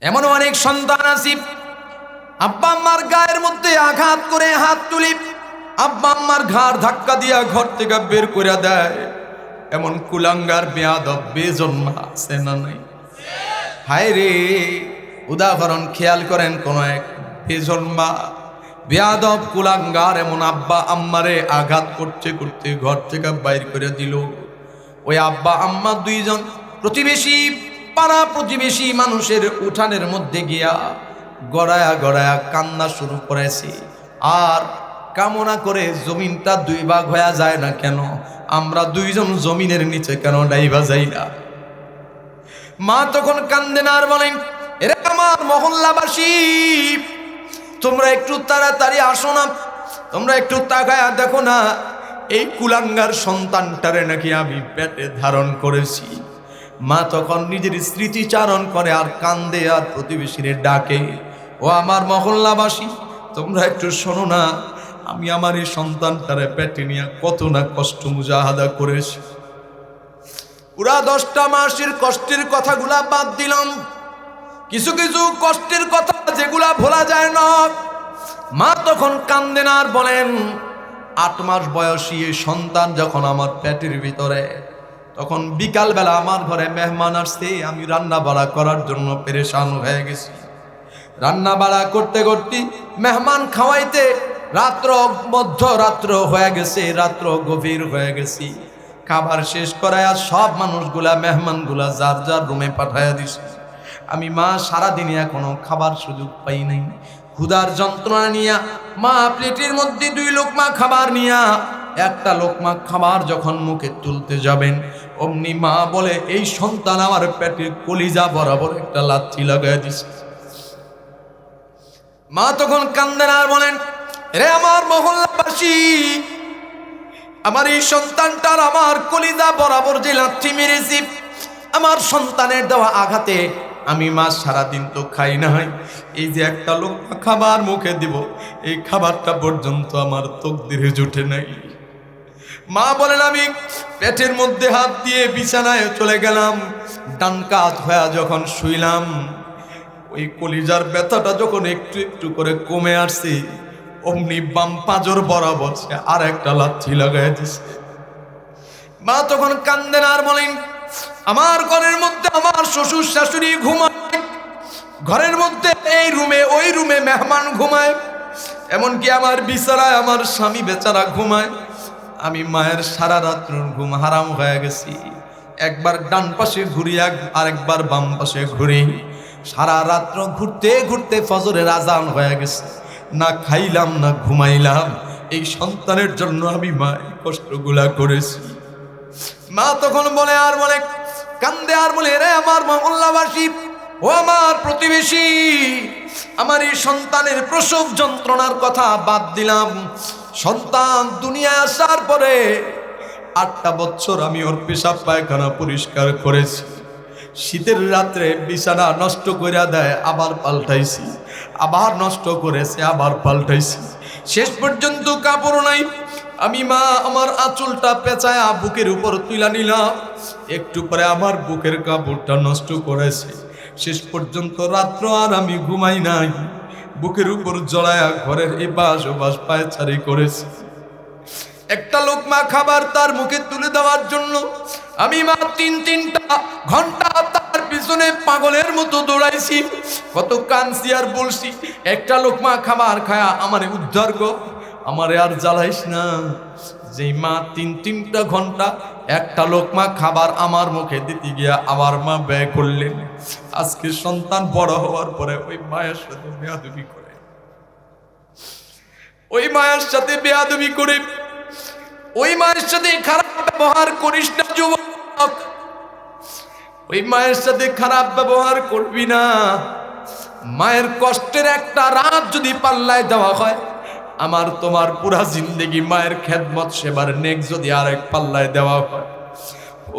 এমন অনেক সন্তান আছে আব্বা আম্মার গায়ের মধ্যে আঘাত করে হাত তুলি আব্বা আম্মার ঘাড় ধাক্কা দিয়া ঘর থেকে বের করে দেয়। এমন কুলাঙ্গার বেয়াদব বেজন্মা আছে না নাই? হায় রে, উদাহরণ খেয়াল করেন, কোন এক বেজন্মা বেয়াদব কুলাঙ্গার এমন আব্বা আম্মারে আঘাত করতে করতে ঘর থেকে বাইর করে দিল। ওই আব্বা আম্মা দুইজন প্রতিবেশী, পাড়া প্রতিবেশী মানুষের উঠানের মধ্যে গিয়া গড়ায়া গড়ায়া কান্না শুরু করেছে। আর কামনা করে জমিনটা দুই ভাগ হয়ে যায় না কেন, আমরা দুইজন জমিনের নিচে কেন ডাইবা যাই না? মা তখন কান্দেন আর বলেন, এরে আমার মহল্লাবাসী, তোমরা একটু তাড়াতাড়ি আসো না, তোমরা একটু তাকায়া দেখো না, এই কুলাঙ্গার সন্তানটারে নাকি আমি পেটে ধারণ করেছি। মা তখন নিজের স্মৃতিচারণ করে আর কান্দে আর প্রতিবেশীরে ডাকে, ও আমার মহল্লাবাসী, তোমরা একটু শোনো না, আমি আমার এই সন্তানটারে পেটে নিয়ে কত না কষ্ট মুজাহাদা করেছি। পুরা 10টা মাসের কষ্টের কথাগুলা বাদ দিলাম, কিছু কিছু কষ্টের কথা যেগুলা ভোলা যায় না। মা তখন কান্দেন আর বলেন, 8 মাস বয়সী এই সন্তান যখন আমার পেটের ভিতরে, তখন বিকালবেলা আমার ঘরে মেহমান আসছে, আমি রান্না বাড়া করার জন্য পেরেশান হয়ে গেছি। রান্না বাড়া করতে করতে মেহমান খাওয়াইতে মধ্যরাত্র হয়ে গেছে, রাত্র গভীর হয়ে গেছি। খাবার শেষ করায় সব মানুষগুলা মেহমানগুলা যার যার রুমে পাঠাইয়া দিছে। আমি মা সারাদিনে এখনো খাবার সুযোগ পাই নাই। ক্ষুধার যন্ত্রণা নিয়া মা প্লেটের মধ্যে 2 লোকমা খাবার নিয়া একটা লোকমা খাবার যখন মুখে তুলতে যাবেন, অমনি মা বলে, এই সন্তান আমার পেটের কলিজা বরাবর একটা লাথি লাগাই দিছে। মা তখন কান্দেন আর বলেন, রে আমার মহল্লাবাসী, আমার এই সন্তানটার আমার কলিজা বরাবর যে লাথি মেরেছি, আমার সন্তানের দেওয়া আঘাতে আমি মা সারাদিন তো খাই নাই, এই যে একটা লোক খাবার মুখে দিব, এই খাবারটা পর্যন্ত আমার তকদিরে জুটে নাই। মা বলেন, আমি পেটের মধ্যে হাত দিয়ে বিছানায় চলে গেলাম, ডান কাত হয়ে যখন শুইলাম, ওই কলিজার ব্যথাটা যখন একটু একটু করে কমে আসছে, অমনি বাম পাঁজর বরাবর সে আর একটা লাথি লাগাই দিছে। মা তখন কান্দেন আর বলেন, আমার ঘরের মধ্যে আমার শ্বশুর শাশুড়ি ঘুমায়, ঘরের মধ্যে এই রুমে ওই রুমে মেহমান ঘুমায়, এমনকি আমার বিছানায় আমার স্বামী বেচারা ঘুমায়। আমি মায়ের সারা রাত্র ঘুম হারাম হয়ে গেছি। একবার ডান পাশে ঘুরি, আরেকবার বাম পাশে ঘুরি, সারা রাত্র ঘুরতে ঘুরতে ফজরের আজান হয়ে গেছে। না খাইলাম না ঘুমাইলাম, এই সন্তানের জন্য আমি মা এই কষ্টগুলা করেছি। মা তখন বলে আর বলে, কান্দে আর বলে, রে আমার মহল্লাবাসী, ও আমার প্রতিবেশী, আমার এই সন্তানের প্রসব যন্ত্রণার কথা বাদ দিলাম। সন্তান দুনিয়া আসার পরে 8টা বছর আমি ওর পেশাব পায়খানা পরিষ্কার করেছি। শীতের রাত্রে বিছানা নষ্ট করে দেয়, আবার পাল্টাইছি, আবার নষ্ট করেছে, আবার পাল্টাইছি, শেষ পর্যন্ত কাপড় নাই। আমি মা আমার আঁচলটা পেঁচায়া বুকের উপর তুলে নিলাম, একটু পরে আমার বুকের কাপড়টা নষ্ট করেছে। শেষ পর্যন্ত রাত্র আর আমি ঘুমাই নাই, বুকের উপর জড়ায়া ঘরের এপাশ ওপাশ পায়চারি করেছি। একটা লোকমা খাবার তার মুখে তুলে দেওয়ার জন্য আমি মা 3-3টা ঘন্টা তার পিছনে পাগলের মতো দৌড়াইছি। কত কাঁদছি আর বলছি, একটা লোকমা খাবার খায়া আমারে উদ্ধার কর, আমারে আর জ্বালাইস না। যেই মা 3-3টা ঘন্টা একটা লোকমা খাবার আমার মুখে দিতে গিয়া আবার মা ব্যয় করলেন। আজকে সন্তান বড় হওয়ার পরে ওই মায়ের সাথে বেয়াদবি করে, ওই মায়ের সাথে বেয়াদবি করে, ওই মায়ের সাথে খারাপ ব্যবহার করিস না যুবক, ওই মায়ের সাথে খারাপ ব্যবহার করবি না। মায়ের কষ্টের একটা রাত যদি পাল্লায় দেওয়া হয়, আমার তোমার পুরা জিন্দেগি মায়ের খেদমত সেবার নেক যদি আরেক পাল্লায় দেওয়া হয়,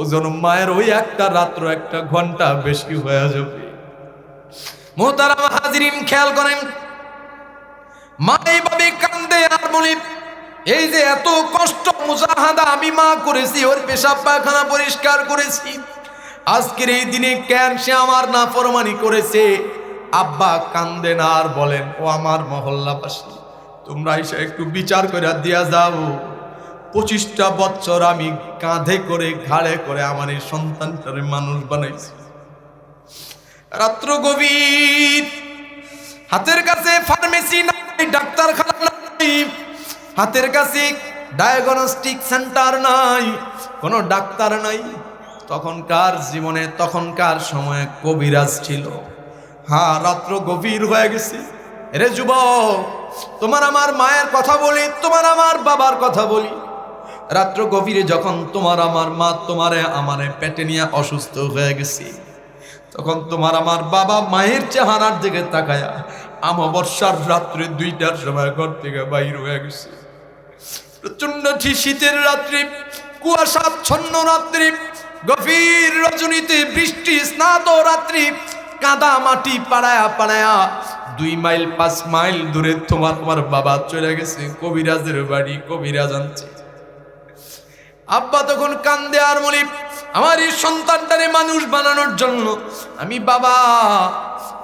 ওজন মায়ের ওই একটা রাত্র 1 ঘন্টা বেশি হয়ে যাবে। মোহতারাম হাজিরিন, খেয়াল করেন, মা এইভাবে কান্দে আর বলে, এই যে এত কষ্ট মুজাহাদা আমি মা করেছি, ওর পেশাব পায়খানা পরিষ্কার করেছি, আজকের এই দিনে কেন সে আমার নাফরমানি করেছে, আব্বা কান্দেন আর বলেন, ও আমার মহল্লাবাসী, তোমরা এসে একটু বিচার করে দিয়া যাও, 25টা বছর আমি কাঁধে করে ঘাড়ে করে আমার এই সন্তানটারে মানুষ বানাইছি। রাত্র গভীর, হাতের কাছে ফার্মেসি নাই, ডাক্তারখানা নাই, হাতের কাছে ডায়াগনস্টিক সেন্টার নাই, কোনো ডাক্তার নাই। তখনকার জীবনে তখনকার সময়ে কবিরাজ ছিল। হ্যাঁ, রাত্র গভীর হয়ে গেছে। রে যুবক, তোমার আমার মায়ের কথা বলি, তোমার আমার বাবার কথা বলি। রাত্র গভীরে যখন তোমার আমার মা তোমারে আমারে পেটে নিয়ে অসুস্থ হয়ে গেছে, তখন তোমার আমার বাবা মায়ের চেহারার দিকে তাকায়া অমাবস্যার রাত্রে 2টার সময় ঘর থেকে বাইর হয়ে গেছে। প্রচন্ড শীতের রাত্রি, কুয়াশাচ্ছন্ন রাত্রি, গভীর রজনীতে বৃষ্টি স্নাত রাত্রি, কাদা মাটি পাড়ায়া পাড়ায়া 2 মাইল 5 মাইল দূরে তোমার বাবা চলে গেছে কবিরাজের বাড়ি, কবিরাজ আনছে। আব্বা তখন কান্দে আর বলি, আমার এই সন্তানটারে মানুষ বানানোর জন্য আমি বাবা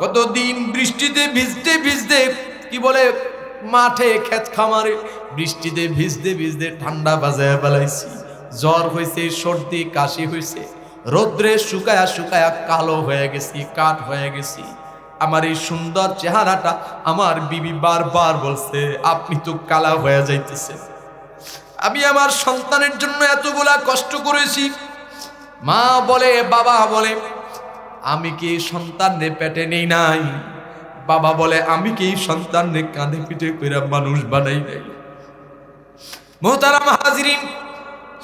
কতদিন বৃষ্টিতে ভিজতে ভিজতে, কি বলে মাঠে ক্ষেত খামারে বৃষ্টিতে ভিজতে ভিজতে ঠান্ডা বাজায় বেলাইছি, জ্বর হয়েছে, সর্দি কাশি হয়েছে, রোদ্রে শুকায়া শুকায়া কালো হয়ে গেছি, কাঠ হয়ে গেছি। আমার এই সুন্দর চেহারাটা আমার বিবি বারবার বলছে, আপনি তো কালা হয়ে যাইতেছেন। আমি আমার সন্তানের জন্য এতগুলা কষ্ট করেছি। মা বলে, বাবা বলে, আমি কি সন্তানরে পেটে নেই নাই? বাবা বলে, আমি কি সন্তানরে কাঁধে পিঠে কইরা মানুষ বানাই নাই? মোহতারাম হাজিরিন,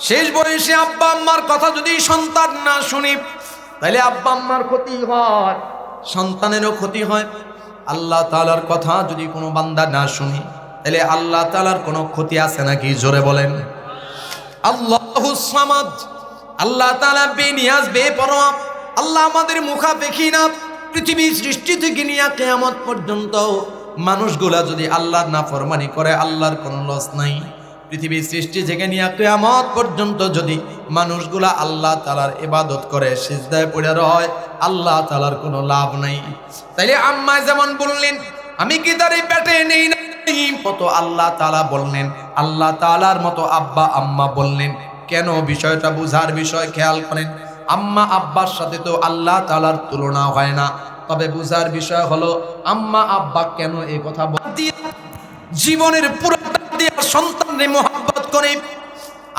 শেষ বয়সে আব্বা আম্মার কথা যদি সন্তান না শুনি, তাহলে আব্বা আম্মার ক্ষতি হয়, সন্তানেরও ক্ষতি হয়। আল্লাহ তাআলার কথা যদি কোনো বান্দা না শুনি, তাহলে আল্লাহ তাআলার কোনো ক্ষতি আছে নাকি? জোরে বলেন। আল্লাহুস সামাদ, আল্লাহ তাআলা বেনিয়াজ, বেপরোয়া। আল্লাহ আমাদের মুখাপেক্ষী না। পৃথিবীর সৃষ্টি থেকে নিয়ে কিয়ামত পর্যন্ত মানুষগুলা যদি আল্লাহর নাফরমানি করে, আল্লাহর কোনো লস নাই। পৃথিবীর সৃষ্টি থেকে নিয়ে কিয়ামত পর্যন্ত যদি মানুষগুলা আল্লাহ তাআলার ইবাদত করে, সিজদায় পড়ে রয়, আল্লাহ তাআলার কোনো লাভ নাই। তাইলে আম্মা যেমন বললেন, আমি কি তার পেটে নেই না, কত আল্লাহ তাআলা বললেন, আল্লাহ তাআলার মতো আব্বা আম্মা বললেন। কেন? বিষয়টা বুঝার বিষয়, খেয়াল করেন। আম্মা আব্বার সাথে তো আল্লাহ তাআলার তুলনা হয় না, তবে বুঝার বিষয় হলো আম্মা আব্বা কেন এই কথা বলে। জীবনের পুরাটা দিয়া সন্তানরে মোহাব্বত করে,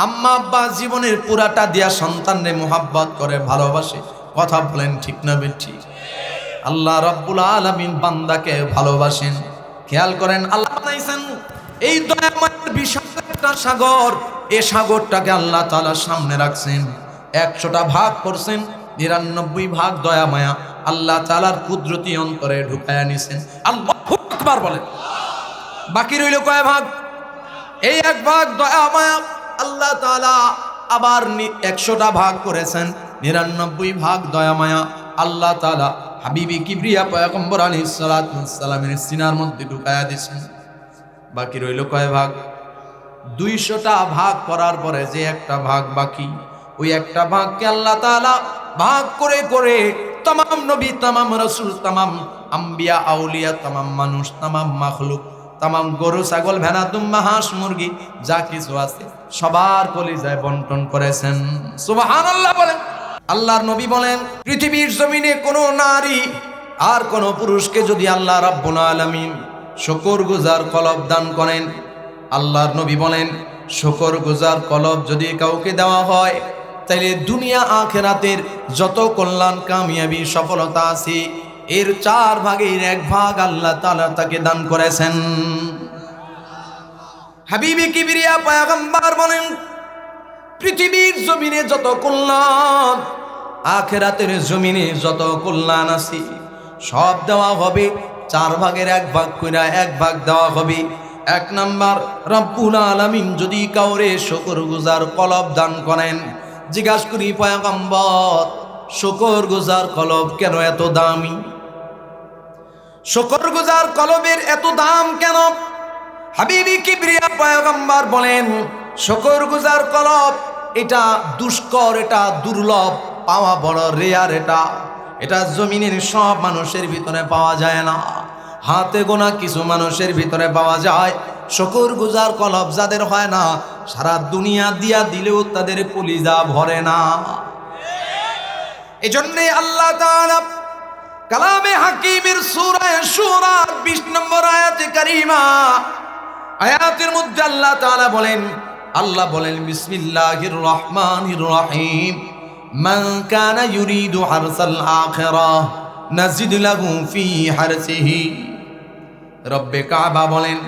আম্মা আব্বা জীবনের পুরাটা দিয়া সন্তানরে মোহাব্বত করে, ভালোবাসে। কথা বলেন ঠিক না বেঠিক? আল্লাহ রাব্বুল আলামিন বান্দাকে ভালোবাসেন। খেয়াল করেন, আল্লাহ বানাইছেন এই দয়াময়ের বিশাল একটা সাগর। এই সাগরটাকে আল্লাহ তাআলা সামনে রাখছেন, 100টা ভাগ করছেন, 99 ভাগ দয়া মায়া আল্লাহ তাআলার কুদরতি অন্তরে ঢুকায়া নিছেন। আল্লাহু আকবার বলেন। বাকি রইল কয় ভাগ? এই 1 ভাগ দয়া মায়া আল্লাহ তাআলা আবার 100টা ভাগ করেছেন, 99 ভাগ দয়া মায়া আল্লাহ তাআলা হাবিবি কিবরিয়া পয়গম্বর আলাইহিস সালাতু ওয়াস সালামের সিনার মধ্যে ঢুকায়া দিয়েছেন। বাকি রইল কয় ভাগ? 200টা ভাগ করার পরে যে একটা ভাগ বাকি, ওই একটা ভাগকে আল্লাহ তাআলা ভাগ করে করে तमाम নবী, तमाम রাসূল, तमाम আম্বিয়া আউলিয়া, तमाम মানুষ, तमाम মাখলুক, तमाम গরু ছাগল ভেড়া দুম্বা হাঁস মুরগি যা কিছু আছে সবার কলিজায় বন্টন করেছেন। সুবহানাল্লাহ বলেন। আল্লাহর নবী বলেন, পৃথিবীর জমিনে কোনো নারী আর কোনো পুরুষকে যদি আল্লাহ রাব্বুল আলামিন শুকরগুজার কলব দান করেন, আল্লাহর নবী বলেন, শুকরগুজার কলব যদি কাউকে দেওয়া হয়, তাইলে দুনিয়া আখিরাতের যত কল্যাণ কামিয়াবি সফলতা আছে, এর 4 ভাগের 1 ভাগ আল্লাহ তাআলা তাকে দান করেছেন। হাবিবি কিবরিয়া পয়গম্বর বলেন, পৃথিবীর জমিনে যত কল্যাণ, আখিরাতের জমিনে যত কল্যাণ আছে, সব দেওয়া হবে 4 ভাগের 1 ভাগ কইরা 1 ভাগ দেওয়া হবে। 1 নাম্বার, রব্বুল আলামিন যদি কাউরে শুকরগুজার কলব দান করেন, জিজ্ঞাসা করি পয়গম্বর, শুকরগুজার কলব কেন এত দামি? শুকরগুজার কলবের এত দাম কেন? হাবিবি কিবরিয়া পয়গম্বর বলেন, শুকরগুজার কলব এটা দুষ্কর, এটা দুর্লভ, পাওয়া বড় রেয়ার। এটা জমিনের সব মানুষের ভিতরে পাওয়া যায় না, হাতে গোনা কিছু মানুষের ভিতরে পাওয়া যায়। শুকরগুজার কলব যাদের হয় না, সারা দুনিয়া দিয়া দিলেও তাদের কলিজা ভরে না। এজন্যই আল্লাহ তাআলা কালামে হাকিমের সূরা শুরা 20 নম্বর আয়াতে কারিমা, আয়াতের মধ্যে আল্লাহ তাআলা বলেন বিসমিল্লাহির রহমানির রহিম, মান কানা ইউরিদু হারসাল আখিরাহ নাজিদ লাহু ফি হারসিহি। রব্বে কাবা বলেন,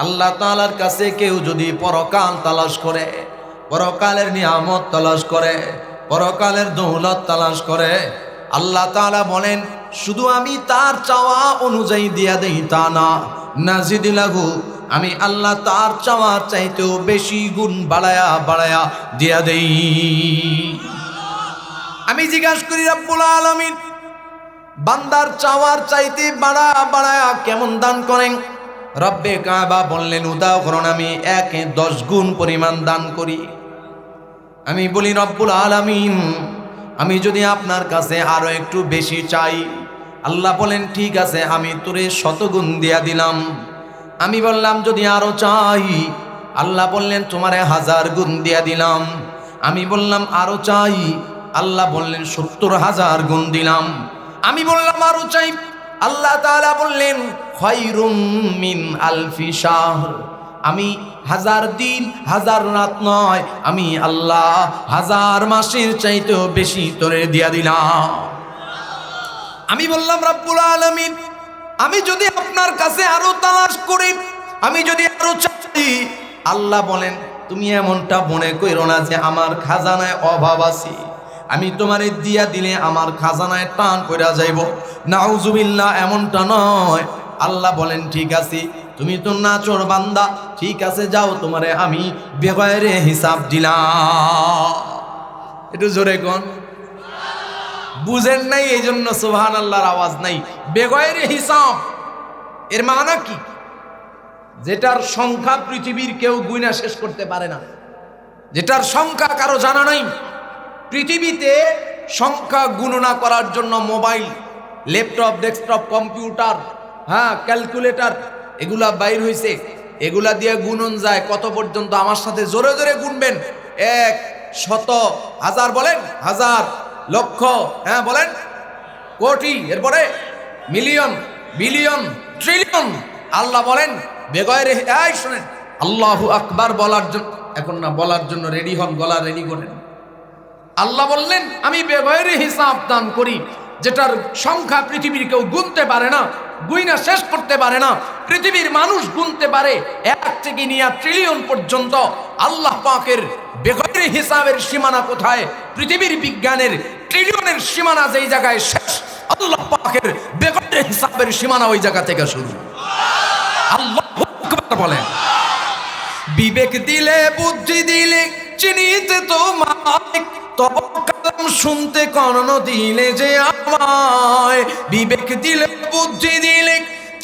আল্লাহ তাআলার কাছে কেউ যদি পরকাল তালাশ করে, পরকালের নিয়ামত তালাশ করে, পরকালের দৌলত তালাশ করে, আল্লাহ তাআলা বলেন শুধু আমি তার চাওয়া অনুযায়ী দিয়া দেই তা না, নাজিদ লাহু, আমি আল্লাহ তার চাওয়ার চাইতেও বেশি গুণ বাড়ায়া বাড়ায়া দিয়া দেই। আমি জিজ্ঞাসা করি রব্বুল আলামিন বান্দার চাওয়ার চাইতে বাড়ায়া কেমন দান করেন? রব্বে কাবা বললেন উদাহরণ, আমি 10 গুণ পরিমাণ দান করি। আমি বলি রব্বুল আলামিন আমি যদি আপনার কাছে আরো একটু বেশি চাই, আল্লাহ বলেন ঠিক আছে আমি তোরে 100 গুণ দিয়া দিলাম। আমি বললাম যদি আরো চাই, আল্লাহ বললেন তোমারে 1000 গুণ দিয়া দিলাম। আমি বললাম আরো চাই, আল্লাহ বললেন 70,000 গুণ দিলাম। আমি বললাম আরো চাই, আল্লাহ তাআলা বললেন খায়রুম মিন আলফি শাহর, আমি 1000 দিন 1000 রাত নয়, আমি আল্লাহ 1000 মাসের চাইতেও বেশি তোরে দিয়া দিলাম। আমি বললাম রব্বুল আলামিন আমি যদি আপনার কাছে আরো তালাশ করি, আমি যদি আরো চাই, আল্লাহ বলেন তুমি এমনটা মনে কইরো না যে আমার খাজানায় অভাব আছে, আমি তোমারে দিয়া দিলে আমার খাজানায় টান কইরা যাইব, নাউজুবিল্লাহ, এমনটা নয়। আল্লাহ বলেন ঠিক আছে তুমি তো নাচোর বান্দা, ঠিক আছে যাও তোমারে আমি বেগয়রে হিসাব দিলাম। একটু জোরে কোন, বুঝেন নাই এই জন্য সুবহানাল্লাহর আওয়াজ নাই। বেগয়রে হিসাব এর মানে কি? যেটার সংখ্যা পৃথিবীর কেউ গুণা শেষ করতে পারে না, যেটার সংখ্যা কারো জানা নাই। পৃথিবীতে সংখ্যা গণনা করার জন্য mobile, laptop, desktop, computer, calculator এগুলা বাইর হইছে, এগুলা দিয়ে গুণন যায় কত পর্যন্ত। আমার সাথে জোরে জোরে গুনবেন, 1, 100, 1000, বলেন 1000, লক্ষ, বলেন কোটি, এরপরে মিলিয়ন, বিলিয়ন, ট্রিলিয়ন। আল্লাহ বলেন বেগয়রে, এই শুনেন, আল্লাহু আকবার বলার জন্য, এখন না বলার জন্য রেডি হন, গলা রেডি করেন। আল্লাহ বললেন আমি বেগয়রে হিসাব দান করি, যেটার সংখ্যা পৃথিবীর কেউ গুনতে পারে না, গুইনা শেষ করতে পারে না। পৃথিবীর মানুষ গুনতে পারে 1 থেকে নিয়ে ট্রিলিয়ন পর্যন্ত। আল্লাহ পাকের বেগয়রে হিসাবের সীমানা কোথায়? পৃথিবীর বিজ্ঞানের ট্রিলিয়নের সীমানা যেই জায়গায় শেষ, আল্লাহ পাকের বেগয়রে হিসাবের সীমানা ওই জায়গা থেকে শুরু। আল্লাহু আকবার বলেন। বিবেক দিলে বুদ্ধি দিলে চিনিতে তোমায়, তব কালাম শুনতে কর্ণ দিলে যে আমায়। বিবেক দিলে বুদ্ধি দিলে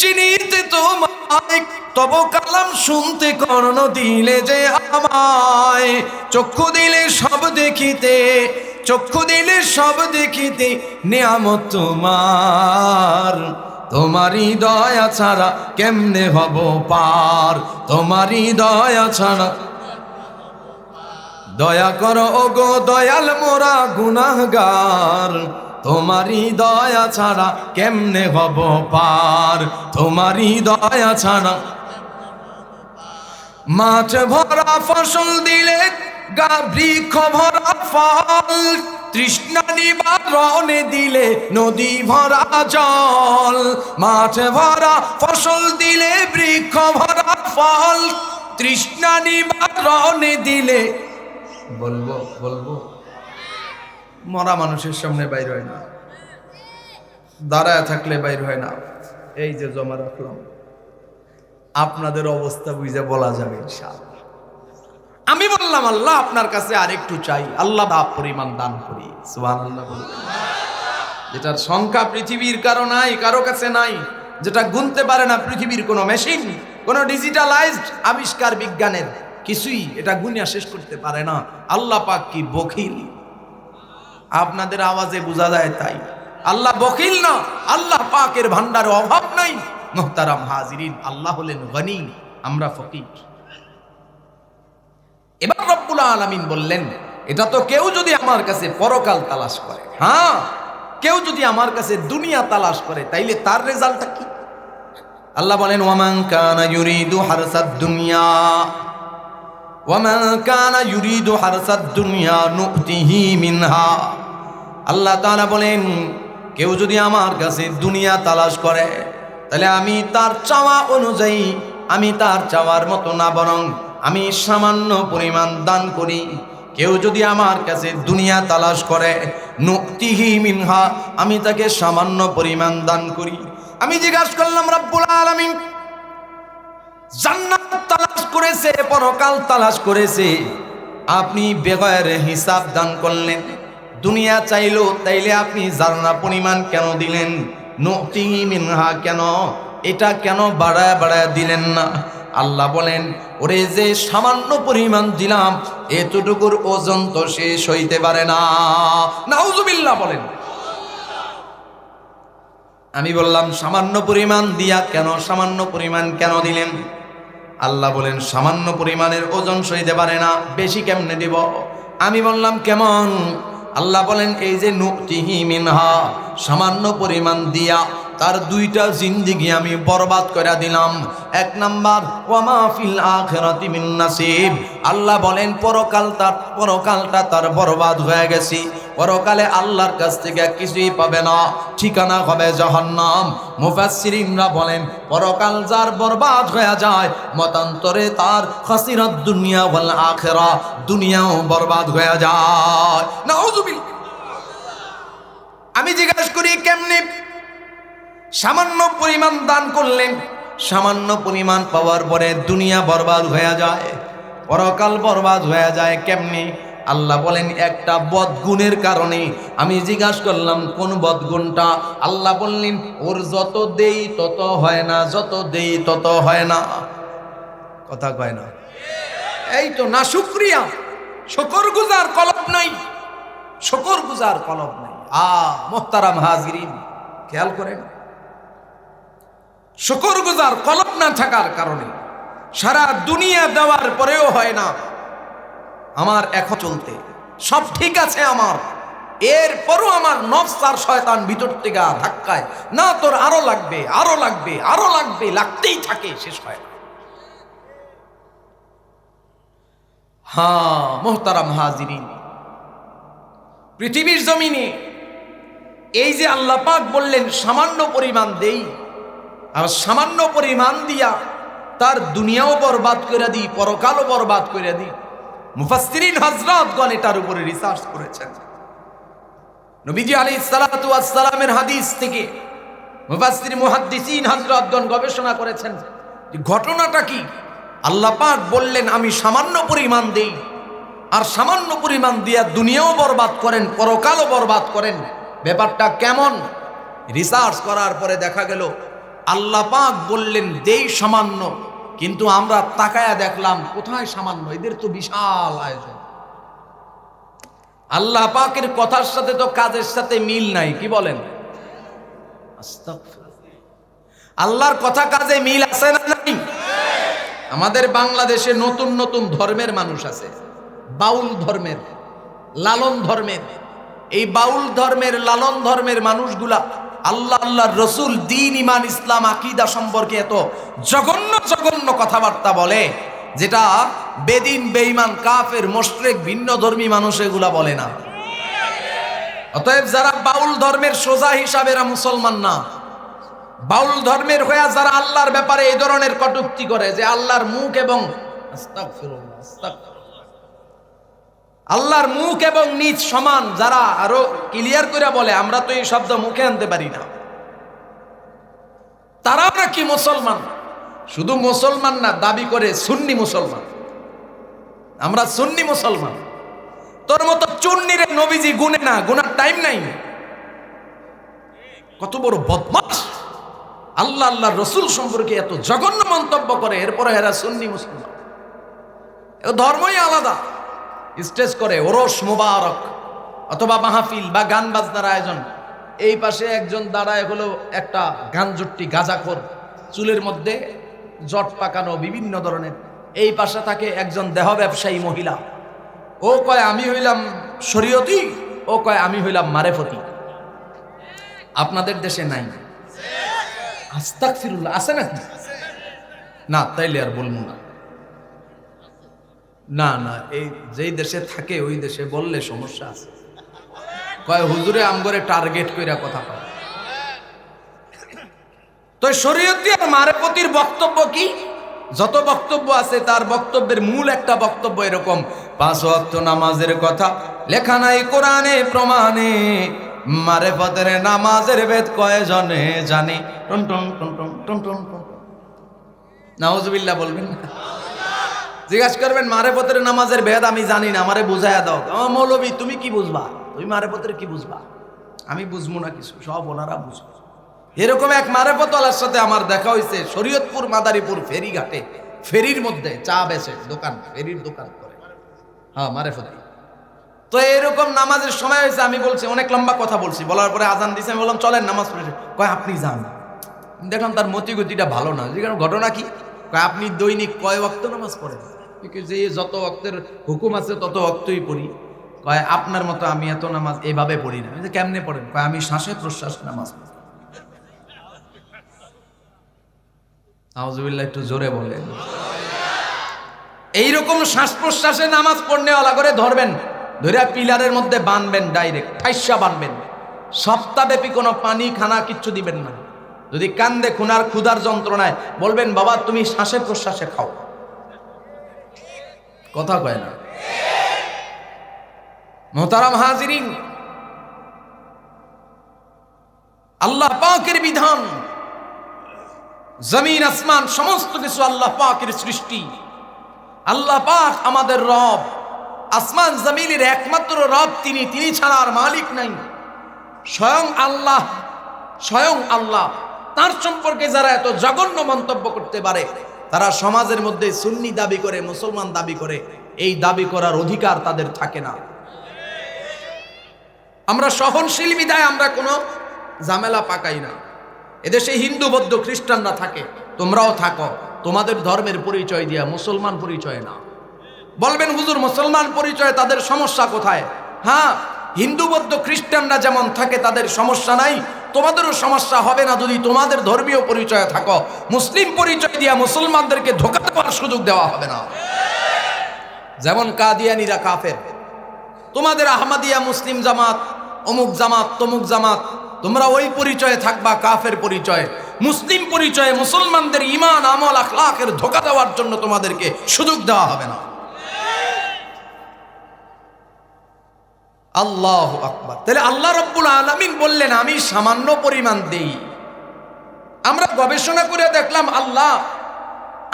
চিনিতে তোমায়, তব কালাম শুনতে কর্ণ দিলে যে আমায়। চক্ষু দিলে সব দেখিতে, চক্ষু দিলে সব দেখিতে নিয়ামত তোমার। তোমারই দয়া ছাড়া কেমনে হব পার, তোমারই দয়া ছাড়া। দয়া করো ওগো দয়াল মোরা গুনাহগার, তোমারই দয়া ছাড়া কেমনে হব পার, তোমারই দয়া ছাড়া। মাঠ ভরা ফসল দিলে বৃক্ষ ভরা ফল, তৃষ্ণা নিবারণে দিলে নদী ভরা জল। মাঠ ভরা ফসল দিলে বৃক্ষ ভরা ফল, তৃষ্ণা নিবারণে দিলে। বলবো মরা মানুষের সামনে বাইর হয় না, দাঁড়ায় থাকলে বাইর হয় না। এই যে জমা রাখলাম, আপনাদের অবস্থা বুঝে বলা যাবে ইনশাআল্লাহ। আমি বললাম আল্লাহ আপনার কাছে আরেকটু চাই, আল্লাহ বাপ পরিমাণ দান করি। সুবহানাল্লাহ বলুন। যেটার সংখ্যা পৃথিবীর কারো কাছে নাই, যেটা গুনতে পারে না পৃথিবীর কোনো মেশিন, কোনো ডিজিটালাইজড আবিষ্কার বিজ্ঞানের কিছুই এটা গুনিয়া শেষ করতে পারে না। আল্লাহ পাক কি বখিল, আপনাদের আওয়াজে বোঝা যায় তাই। আল্লাহ বখিল না, আল্লাহ পাকের ভান্ডারে অভাব নাই। মুহতারাম হাজিরিন, আল্লাহ হলেন গনি, আমরা ফকির। এবার রব্বুল আলামিন বললেন, এটা তো কেউ যদি আমার কাছে পরকাল তালাশ করে, হ্যাঁ কেউ যদি আমার কাছে দুনিয়া তালাশ করে, তাইলে তার রেজাল্টটা কি? আল্লাহ বলেন, ওয়ামান কানা ইউরিদু হারসাদ দুনিয়া ওয়ামান কানা ইউরিদু হারসাদ দুনিয়া নুতিহি মিনহা। আল্লাহ তাআলা বলেন, কেউ যদি আমার কাছে দুনিয়া তালাশ করে, তাহলে আমি তার চাওয়া অনুযায়ী, আমি তার চাওয়ার মতো না, বরং আমি সামান্য পরিমাণ দান করি। কেউ যদি আমার কাছে দুনিয়া তালাশ করে, নুতিহি মিনহা, আমি তাকে সামান্য পরিমাণ দান করি। আমি জিজ্ঞাসা করলাম, রব্বুল আলামিন জান্নাত তালাশ করেছে, পরকাল তালাশ করেছে, আপনি বেগয়ের হিসাব দান করলেন। দুনিয়া চাইলো, তাইলে আপনি জান্নাত পরিমাণ কেন দিলেন? নুতিহি মিনহা কেন, এটা কেন বাড়ায় বাড়ায় দিলেন না? আল্লাহ বলেন, ওরে যে সামান্য পরিমাণ দিলাম, এতটুকুর ওজন তো শেষ হইতে পারে না। নাউজুবিল্লাহ বলেন। আমি বললাম, সামান্য পরিমাণ দিয়া কেন, সামান্য পরিমাণ কেন দিলেন? আল্লাহ বলেন, সামান্য পরিমাণের ওজন সইতে পারে না, বেশি কেমনে দিব? আমি বললাম, কেমন? আল্লাহ বলেন, এই যে নুতিহি মিনহা, সামান্য পরিমাণ দিয়া তার দুইটা জিন্দেগি আমি বরবাদ করে দিলাম। এক নাম্বার, ওয়ামা ফিল আখিরাতি মিন নাসিব। আল্লাহ বলেন, পরকালটা তার বরবাদ হয়ে গেছে। পরকালে আল্লাহর কাছ থেকে কিছুই পাবে না, ঠিকানা হবে জাহান্নাম। মুফাসসিরিনরা বলেন, পরকাল যার বরবাদ হয়ে যায়, মতান্তরে তার খাসিরাত দুনিয়া ওয়াল আখিরা, দুনিয়াও বরবাদ হয়ে যায়। নাউযুবিল্লাহ। আমি জিজ্ঞাসা করি, কেমনে? সামান্য পরিমাণ দান করলেন, সামান্য পরিমাণ পাওয়ার পরে দুনিয়া বরবাদ হয়ে যায়, পরকাল বরবাদ হয়ে যায় কেমনে? আল্লাহ বলেন, একটা বদগুণের কারণে। আমি জিজ্ঞাসা করলাম, কোন বদগুণটা? আল্লাহ বললেন, ওর যত দেই তত হয় না, যত দেই তত হয় না। কথা কয় না? এই তো না শুকরিয়া, শুকরগুজার কলব নাই, শুকরগুজার কলব নাই। মুহতারাম হাজিরিন, খেয়াল করেন, শুকরগুজার কলব না থাকার কারণে সারা দুনিয়া দেওয়ার পরেও হয় না। আমার এখন চলতে সব ঠিক আছে আমার, এরপরও আমার নফস আর শয়তান ভিতর থেকে ধাক্কায়, না তোর আরো লাগবে, আরো লাগবে, আরো লাগবে, লাগতেই থাকে, শেষ হয় না। মুহতারাম হাজিরিন, পৃথিবীর জমিনে এই যে আল্লাহ পাক বললেন সামান্য পরিমাণ দেই, আর সামান্য পরিমাণ দিয়া তার দুনিয়াও বরবাদ করে দিই, পরকালও বরবাদ করে দিই। মুফাসসিরিন হযরতগণ এটার উপরে রিসার্চ করেছেন। নবীজি আলাইহিস সালাতু ওয়াস সালামের হাদিস থেকে মুফাসসির মুহাদ্দিসিন হযরতগণ গবেষণা করেছেন যে ঘটনাটা কি। আল্লাহ পাক বললেন, আমি সামান্য পরিমাণ দেই, আর সামান্য পরিমাণ দিয়া দুনিয়াও বরবাদ করেন, পরকালও বরবাদ করেন। ব্যাপারটা কেমন? রিসার্চ করার পরে দেখা গেল, আল্লাহ পাক বললেন দেই সামান্য, কিন্তু আমরা তাকায়া দেখলাম কোথায় সামান্য, এদের তো বিশাল আয়োজন। আল্লাহ পাকের কথার সাথে তো কাজের সাথে মিল নাই, কি বলেন? আল্লাহর কথা কাজে মিল আছে না নাই? আমাদের বাংলাদেশে নতুন নতুন ধর্মের মানুষ আছে, বাউল ধর্মের, লালন ধর্মের। এই বাউল ধর্মের, লালন ধর্মের মানুষগুলা আল্লাহ, আল্লাহর রসুল, দ্বীন, ইমান, ইসলাম, আকীদা সম্পর্কে এত জঘন্য জঘন্য কথাবার্তা বলে, যেটা বেদিন, বেঈমান, কাফের, মুশরিক, ভিন্ন ধর্মী মানুষ এগুলা বলে না। অতএব যারা বাউল ধর্মের সোজা হিসাবে এরা মুসলমান না। বাউল ধর্মের হয়ে যারা আল্লাহর ব্যাপারে এই ধরনের কটূক্তি করে যে আল্লাহর মুখ এবং আল্লাহর মুখ এবং নিজ সমান, যারা আরো ক্লিয়ার করে বলে আমরা তো এই শব্দ মুখে আনতে পারি না, তারাও নাকি মুসলমান। শুধু মুসলমান না, দাবি করে সুন্নি মুসলমান। আমরা সুন্নি মুসলমান। তোর মতো চুন্নিরে নবীজি গুনে না, গুনার টাইম নাই। কত বড় বদমাশ! আল্লাহ, আল্লাহ রসুল সম্পর্কে এত জঘন্য মন্তব্য করে, এরপরে এরা সুন্নি মুসলমান। ধর্মই আলাদা। স্টেজ করে ওরস মুবারক অথবা মাহফিল বা গান বাজনার আয়োজন, এই পাশে একজন দাঁড়ায় হলো একটা গাঞ্জট্টি গাঁজাখোর, চুলের মধ্যে জট পাকানো বিভিন্ন ধরনের। এই পাশে থাকে একজন দেহ ব্যবসায়ী মহিলা। ও কয় আমি হইলাম শরীয়তি, ও কয় আমি হইলাম মারেফতি। আপনাদের দেশে নাই? আস্তাগফিরুল্লাহ, আছে নাকি? না, তাইলে আর বলবো না। না না, এই যেই দেশে থাকে ওই দেশে বললে সমস্যা আছে। কয় হুজুরে আমগরে টার্গেট কইরা কথা কয়। তো শরীয়তি আর মারেফতির বক্তব্য কি? যত বক্তব্য আছে তার বক্তব্যের মূল একটা বক্তব্য এরকম, 5 ওয়াক্ত নামাজের কথা লেখা নাই কোরআনে প্রমাণে, মারেফতের নামাজের বেদ কয়জনে জানে। টন টন টন টন টন টন টন। নাউজুবিল্লাহ বলবেন না? জিজ্ঞাসা করবেন মারেফতের নামাজের ভেদ আমি জানি না, আমারে বুঝাইয়া দাও। আমার মৌলবী তুমি কি বুঝবা? তুমি মারেফতের কি বুঝবা? আমি বুঝবো না কিছু, সব ওনারা বুঝবো। এরকম এক মারেফতওয়ালার সাথে আমার দেখা হয়েছে শরীয়তপুর মাদারীপুর ফেরিঘাটে, ফেরির মধ্যে চা বেচে দোকান, ফেরির দোকান করে। হ্যাঁ, মারেফতি। তো এরকম নামাজের সময় হয়েছে, আমি বলছি অনেক লম্বা কথা বলছি, বলার পরে আজান দিছে, আমি বললাম চলেন নামাজ পড়ে। কয় আপনি যান। দেখলাম তার মতিগতিটা ভালো না। যেখানে ঘটনা কি? কয় আপনি দৈনিক কয় ওয়াক্ত নামাজ পড়েন? যে যত ওয়াক্তের হুকুম আছে তত ওয়াক্তই পড়ি। কয় আপনার মতো আমি এত নামাজ এভাবে পড়ি না। কেমনে পড়েন? কয় আমি শ্বাসে প্রশ্বাসে নামাজ পড়ি। আউযুবিল্লাহ, একটু জোরে বলেন। এইরকম শ্বাস প্রশ্বাসে নামাজ পড়নে ওলা করে ধরবেন, ধরে পিলারের মধ্যে বানবেন, ডাইরেক্ট ঠাইসা বানবেন। সপ্তাহব্যাপী কোনো পানি খানা কিচ্ছু দিবেন না। যদি কান্দে খুনার ক্ষুধার যন্ত্রণায় বলবেন বাবা তুমি শ্বাসে প্রশ্বাসে খাও। কথা কয় না? মোহতারাম হাজিরিন, আল্লাহ পাকের বিধান, জমিন আসমান সমস্ত কিছু আল্লাহ পাকের সৃষ্টি। আল্লাহ পাক আমাদের রব, আসমান জমিনের একমাত্র রব তিনি, তিনি ছাড়া আর মালিক নাই। স্বয়ং আল্লাহ, স্বয়ং আল্লাহ। তার সম্পর্কে যারা এত জঘন্য মন্তব্য করতে পারে, তারা সমাজের মধ্যে সুন্নি দাবি করে, মুসলমান দাবি করে, এই দাবি করার অধিকার তাদের থাকে না। আমরা সহনশীল বিধায় আমরা কোনো ঝামেলা পাকাই না। এদেশে হিন্দু বৌদ্ধ খ্রিস্টানরা থাকে, তোমরাও থাকো, তোমাদের ধর্মের পরিচয় দিয়া, মুসলমান পরিচয় না। বলবেন হুজুর মুসলমান পরিচয় তাদের সমস্যা কোথায়? হ্যাঁ, হিন্দু বৌদ্ধ খ্রিস্টানরা যেমন থাকে তাদের সমস্যা নাই, তোমাদেরও সমস্যা হবে না যদি তোমাদের ধর্মীয় পরিচয় থাকো। মুসলিম পরিচয় দিয়া মুসলমানদেরকে ধোঁকা দেওয়ার সুযোগ দেওয়া হবে না। যেমন কাদিয়ানীরা কাফের, তোমাদের আহমদিয়া মুসলিম জামাত, অমুক জামাত, তমুক জামাত, তোমরা ওই পরিচয়ে থাকবা, কাফের পরিচয়। মুসলিম পরিচয়ে মুসলমানদের ঈমান আমল আখলাকের ধোঁকা দেওয়ার জন্য তোমাদেরকে সুযোগ দেওয়া হবে না। আল্লাহু আকবার। তাহলে আল্লাহ রাব্বুল আলামিন বললেন আমি সামান্য পরিমাণ দেই। আমরা গবেষণা করে দেখলাম আল্লাহ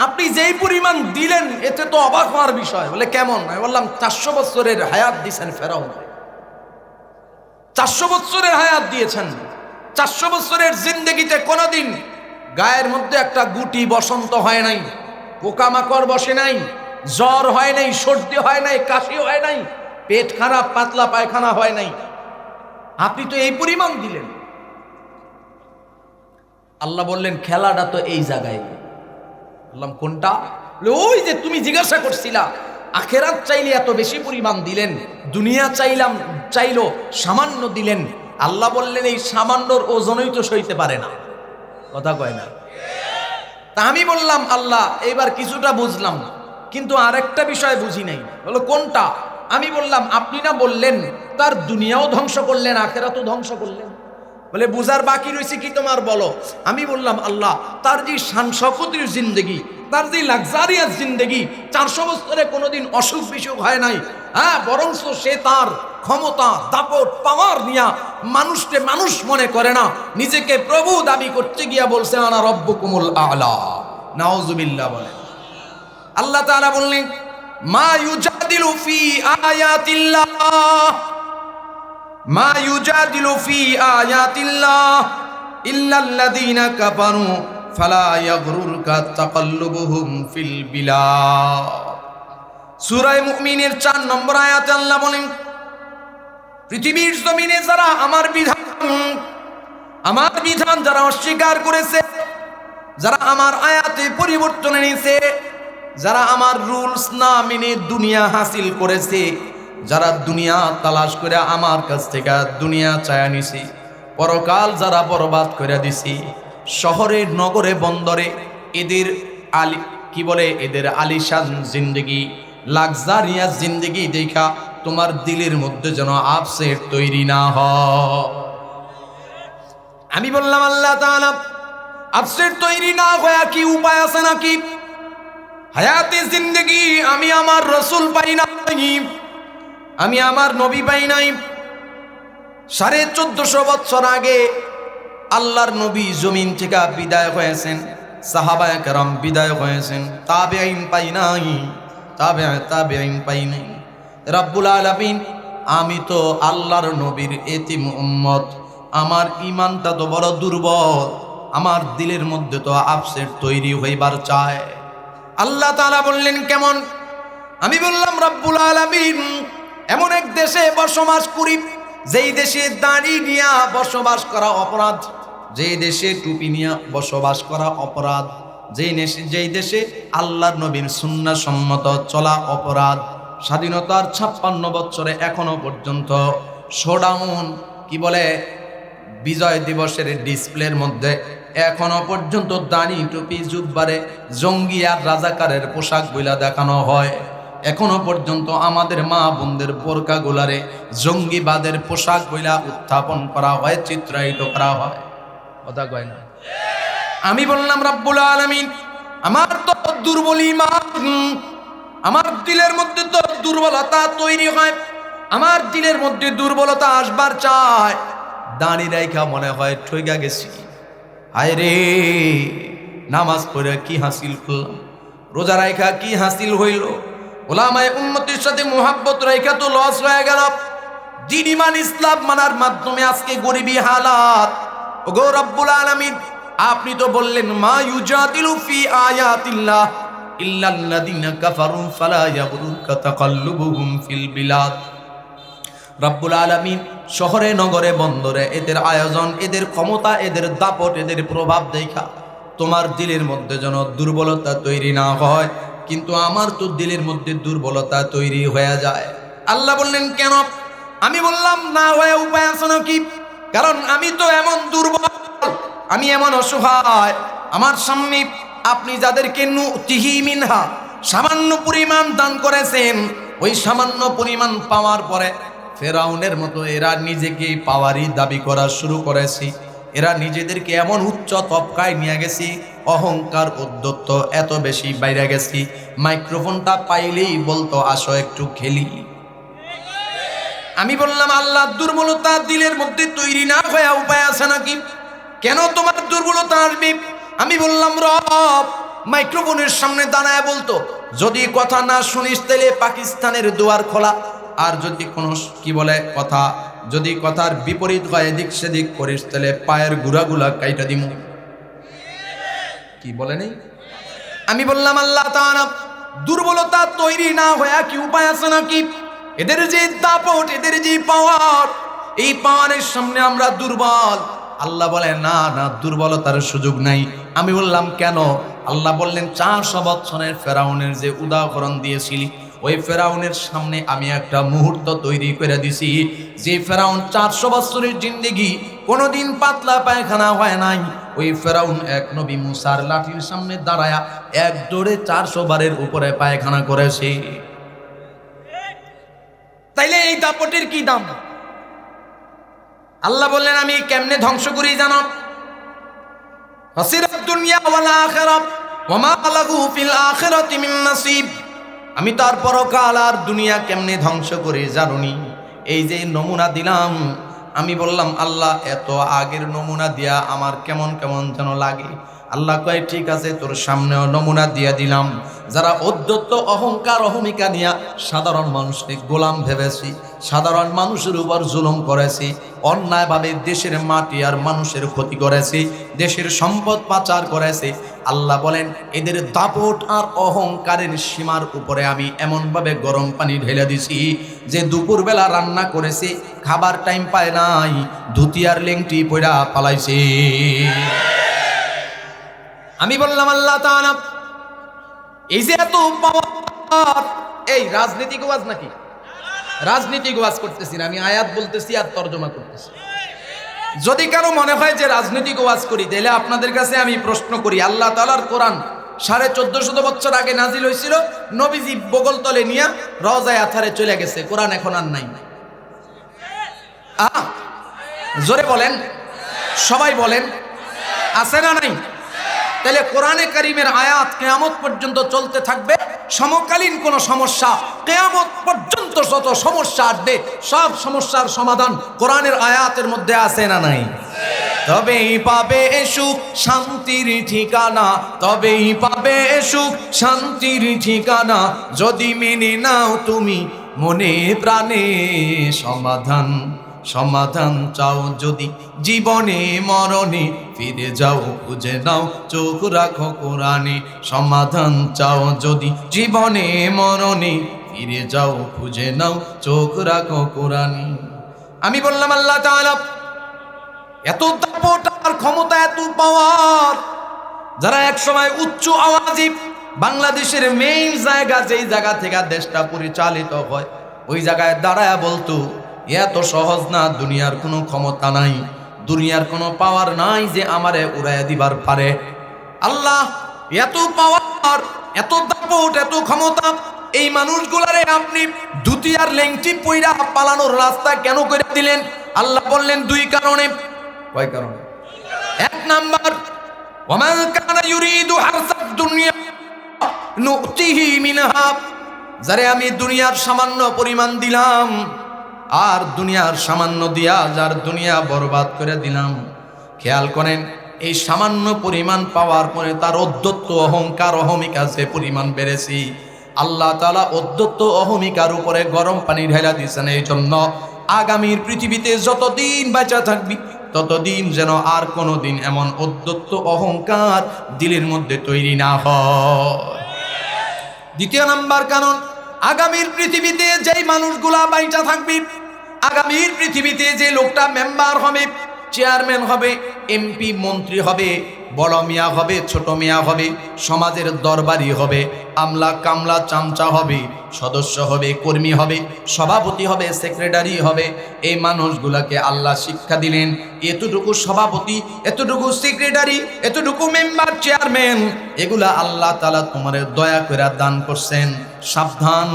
আপনি যেই পরিমাণ দিলেন এতে তো অবাক হওয়ার বিষয়। বলে কেমন? আমি বললাম 400 বছরের হায়াত দিয়েছেন ফেরাউন, 400 বছরের হায়াত দিয়েছেন। 400 বছরের জিন্দেগিতে কোনোদিন গায়ের মধ্যে একটা গুটি বসন্ত হয় নাই, পোকামাকড় বসে নাই, জ্বর হয় নাই, সর্দি হয় নাই, কাশি হয় নাই, পেট খারাপ পাতলা পায়খানা হয় নাই। আপনি তো এই পরিমাণ দিলেন। আল্লাহ বললেন খেলাটা তো এই জায়গায়। বললাম কোনটা? ওই যে তুমি জিজ্ঞাসা করছিলা, আখেরাত চাইলে এত বেশি পরিমাণ দিলেন, দুনিয়া চাইলো সামান্য দিলেন। আল্লাহ বললেন এই সামান্যর ওজনই তো সইতে পারে না। কথা কয় না? তা আমি বললাম আল্লাহ এবার কিছুটা বুঝলাম, কিন্তু আরেকটা বিষয় বুঝি নাই। বলো কোনটা? আমি বললাম আপনি না বললেন তার দুনিয়াও ধ্বংস করলেন, আখেরাতও ধ্বংস করলেন। বলে বুঝার বাকি রয়েছে কি তোমার, বলো। আমি বললাম আল্লাহ তার যে শান শওকতের জিন্দেগি, তার যে লাক্সারিয়াস জিন্দেগি, 400 বছরে কোনোদিন অসুখ বিসুখ হয় নাই। হ্যাঁ, বরঞ্চ সে তার ক্ষমতা দাপট পাওয়ার নিয়া মানুষকে মানুষ মনে করে না, নিজেকে প্রভু দাবি করতে গিয়া বলছে আনা রব্বুকুমুল আলা। নাউজুবিল্লাহ বলে। আল্লাহ তাআলা বললেন মা ইউজাদিলু ফি আয়াতিল্লাহ, মা ইউজাদিলু ফি আয়াতিল্লাহ ইল্লাল্লাযীনা কাফারু ফালা ইয়াগরুরকা তাকাল্লুবুহুম ফিল বিলাদ। সূরা মুমিনের 4 নম্বর আয়াতে আল্লাহ বলেন পৃথিবীর জমিনে যারা আমার বিধান আমার বিধান যারা অস্বীকার করেছে, যারা আমার আয়াতে পরিবর্তন এনেছে, যারা আমার রুলস না মেনে দুনিয়া হাসিল করেছে, যারা দুনিয়া তালাশ করে আমার কাছ থেকে দুনিয়া চায়া নিছে, পরকাল যারা বরবাদ করে দিছি, শহরে নগরে বন্দরে এদের এদের আলিশান জিন্দেগি, লাক্সারিয়াস জিন্দেগি দেখা তোমার দিলের মধ্যে যেন আপসেট তৈরি না হয়। আমি বললাম আল্লাহ তাআলা আপসেট তৈরি না হয়ে কি উপায় আছে নাকি? হায়াতে জিন্দেগি আমি আমার রসুল পাই নাই, আমি আমার নবী পাই নাই। 1450 বছর আগে আল্লাহর নবী জমিন থেকে বিদায় হয়েছেন, সাহাবায়ে কেরাম বিদায় হয়েছেন, তাবেঈন পাই নাই, তাবেঈন পাই নাই। রব্বুল আলামিন, আমি তো আল্লাহর নবীর এতিম উম্মত, আমার ঈমানটা তো বড় দুর্বল, আমার দিলের মধ্যে তো আপসেট তৈরি হইবার চায়। আল্লাহ তাআলা বললেন কেমন? আমি বললাম রব্বুল আলামিন, এমন এক দেশে বসবাস করি যেই দেশে দাড়ি নিয়ে বসবাস করা অপরাধ, যেই দেশে টুপি নিয়ে বসবাস করা অপরাধ, যেই দেশে আল্লাহর নবীর সুন্নাহ সম্মত চলা অপরাধ। স্বাধীনতার 56 বছরে এখনো পর্যন্ত শোডাউন বিজয় দিবসের ডিসপ্লের মধ্যে এখনো পর্যন্ত দাড়ি টুপি জুব্বারে জঙ্গি আর রাজাকারের পোশাক গুলা দেখানো হয়। এখনো পর্যন্ত আমাদের মা বোনদের বোরকা গুলারে জঙ্গিবাদের পোশাক গুলা উত্থাপন করা হয়, চিত্রায়িত করা হয়। কথা কয় না? আমি বললাম রব্বুল আলামিন, আমার তো দুর্বল ঈমান, আমার দিলের মধ্যে তো দুর্বলতা তৈরি হয়, আমার দিলের মধ্যে দুর্বলতা আসবার চায়। দাঁড়ি রাইখা মনে হয় ঠইগা গেছি, হায় রে নামাজ পড়ে কি হাসিল করলাম, রোজা রাইখা কি হাসিল হইল, ওলামায়ে উম্মতের সাথে মুহাব্বত রাইখা তো লস হয়ে গেল। দ্বীন ঈমান ইসলাম মানার মাধ্যমে আজকে গরিবী হালাত। ওগো রব্বুল আলামিন, আপনি তো বললেন মা ইউজাদিলু ফি আয়াতিল্লাহ ইল্লাল্লাযিনা কাফারু ফালা ইয়াগরুরকা তাকাল্লুবুহুম ফিল বিলাদ। রব্বুল আলামিন শহরে নগরে বন্দরে এদের আয়োজন, এদের ক্ষমতা, এদের দাপট, এদের প্রভাব দেখা তোমার দিলের মধ্যে যেন দুর্বলতা তৈরি না হয়। কিন্তু আমার তো দিলের মধ্যে দুর্বলতা তৈরি হয়ে যায়। আল্লাহ বললেন কেন? আমি বললাম না হয়ে উপায় আছে নাকি? কারণ আমি তো এমন দুর্বল, আমি এমন অসহায়। আমার সামনে আপনি যাদেরকে নুতিহি মিনহা সামান্য পরিমাণ দান করেছেন, ওই সামান্য পরিমাণ পাওয়ার পরে ফেরাউনের মতো এরা নিজেকে পাওয়ারই দাবি করা শুরু করেছে। এরা নিজেদেরকে এমন উচ্চ তবকায় নিয়ে গেছি, অহংকার উদ্ধত্ত এত বেশি বাইরে গেছি, মাইক্রোফোনটা পাইলেই বলতো আসো একটু খেলি। আমি বললাম আল্লাহ, দুর্বলতা দিলের মধ্যে তৈরি না হয়ে উপায় আছে নাকি? কেন তোমার দুর্বলতা আসবে? আমি বললাম রব মাইক্রোফোনের সামনে দাঁড়ায় বলতো, যদি কথা না শুনিস তাহলে পাকিস্তানের দুয়ার খোলা, আর যদি কোনো কথা যদি কথার বিপরীত হয় এদিক সেদিক করিস তাহলে পায়ের গুড়াগুলা কাইটা দিমু। কি বলে নেই? আমি বললাম আল্লাহ তাআলা, দুর্বলতা তৈরি না হয়ে কি উপায় আছে নাকি? এদের যে দাপট, এদের যে পাওয়ার, এই পাওয়ারের সামনে আমরা দুর্বল। আল্লাহ বলে না না, দুর্বলতার সুযোগ নাই। আমি বললাম কেন? আল্লাহ বললেন 400 বছরের ফেরাউনের যে উদাহরণ দিয়েছিলি, ওই ফেরাউনের সামনে আমি একটা মুহূর্ত তৈরি করে দিছি। যে ফেরাউন 400 বছরের জিন্দেগি কোনোদিন পাতলা পায়খানা হয় নাই, ওই ফেরাউন এক নবী মুসার লাঠির সামনে দাঁড়ায়া এক দৌড়ে 400 বারের উপরে পায়খানা করেছে। তাইলে এই দাপটের কি দাম? আল্লাহ বললেন আমি কেমনে ধ্বংস করি জানো? হাসিরাত দুনিয়া ওয়াল আখিরাত ওয়া মা লাহু ফিল আখিরাতি মিন নাসিব। আমি তার পরকাল আর দুনিয়া কেমনে ধ্বংস করে জানুনি? এই যে নমুনা দিলাম, আমি বললাম আল্লাহ এত আগের নমুনা দিয়া আমার কেমন কেমন যেন লাগে। আল্লাহ কয় ঠিক আছে, তোর সামনেও নমুনা দিয়া দিলাম। যারা অধ্যত্ত অহংকার অহমিকা নিয়া সাধারণ মানুষকে গোলাম ভেবেছি, সাধারণ মানুষের উপর জুলুম করেছি, অন্যায়ভাবে দেশের মাটি আর মানুষের ক্ষতি করেছি, দেশের সম্পদ পাচার করেছি। আল্লাহ বলেন এদের দাপট আর অহংকারের সীমার উপরে আমি এমনভাবে গরম পানি ঢেলে দিছি যে দুপুরবেলা রান্না করেছে, খাবার টাইম পায় নাই, ধুতি আর লেংটি পয়রা পালাইছে। আমি বললাম আল্লাহ তাআলা এই যে এত পাওয়ার, এই রাজনীতিক ওয়াজ নাকি? রাজনীতিক ওয়াজ করতেছি না, আমি আয়াত বলতেছি আর তর্জমা করতেছি। যদি কারো মনে হয় যে রাজনীতিক ওয়াজ করি, তাহলে আপনাদের কাছে আমি প্রশ্ন করি, আল্লাহ তাআলার কোরআন 1450 বছর আগে নাজিল হয়েছিল, নবীজি বগল তলে নিয়ে রওজায়ে আথারে চলে গেছে, কোরআন এখন আর নাই। জোরে বলেন, সবাই বলেন, আছে না নাই? তাহলে কোরআনে কারীমের আয়াত কিয়ামত পর্যন্ত চলতে থাকবে। সমকালীন কোন সমস্যা, কিয়ামত পর্যন্ত যত সমস্যা আসবে, সব সমস্যার সমাধান কোরআনের আয়াতের মধ্যে আছে না নাই? তবেই পাবে সুখ শান্তির ঠিকানা, তবেই পাবে সুখ শান্তির ঠিকানা, যদি মেনে নাও তুমি মনে প্রাণে সমাধান। সমাধান চাও যদি জীবনে মরণে, ফিরে যাও খুঁজে নাও চোখ রাখো কোরআনে। সমাধান চাও যদি জীবনে মরণে, ফিরে যাও খুঁজে নাও চোখ রাখো কোরআনে। আমি বললাম আল্লাহ তাআলা এত দাপট আর ক্ষমতা, এত পাওয়ার, যারা একসময় উচ্চ আওয়াজে বাংলাদেশের মেইন জায়গা, যেই জায়গা থেকে দেশটা পরিচালিত হয়, ওই জায়গায় দাঁড়ায় বলতো এত সহজ না, দুনিয়ার কোনো ক্ষমতা নাই, দুনিয়ার কোনো পাওয়ার নাই যে আমারে উড়াইয়া দিবার পারে। আল্লাহ এত পাওয়ার, এত দাপট, এত ক্ষমতা, এই মানুষগুলারে আপনি ধুতি আর লেংটি পয়রা পালানোর রাস্তা কেন করে দিলেন? আল্লাহ বললেন দুই কারণে। কয় কারণে? এক নাম্বার, ওয়ামান কানা ইউরিদু হারসাদ দুনিয়া নুতিহি মিনহা, যারে আমি দুনিয়ার সামান্য পরিমাণ দিলাম, আর দুনিয়ার সামান্য দিয়া যার দুনিয়া বরবাদ করে দিলাম। খেয়াল করেন, এই সামান্য পরিমাণ পাওয়ার পরে তার অধ্যত্ত, অহংকার, অহমিকা যে পরিমাণ বেড়েছি, আল্লাহ তাআলা অধ্যত্ত অহমিকার উপরে গরম পানি ঢেলা দিয়েছেন। এই জন্য আগামীর পৃথিবীতে যতদিন বেঁচে থাকবি, ততদিন যেন আর কোনোদিন এমন অধ্যত্ত অহংকার দিলের মধ্যে তৈরি না হয়। দ্বিতীয় নাম্বার কারণ, আগামীর পৃথিবীতে যেই মানুষগুলা বাইচা থাকবে, আগামীর পৃথিবীতে যে লোকটা মেম্বার হবে, চেয়ারম্যান হবে, এমপি, মন্ত্রী হবে, বড় মিয়া হবে, ছোট মিয়া হবে, সমাজের দরবারি হবে, আমলা কামলা চামচা হবে, সদস্য হবে, কর্মী হবে, সভাপতি হবে, সেক্রেটারি হবে, এই মানুষগুলাকে আল্লাহ শিক্ষা দিলেন এতটুকু সভাপতি, এতটুকু সেক্রেটারি, এতটুকু মেম্বার, চেয়ারম্যান, এগুলা আল্লাহ তাআলা তোমারে দয়া করে দান করছেন। সাবধান,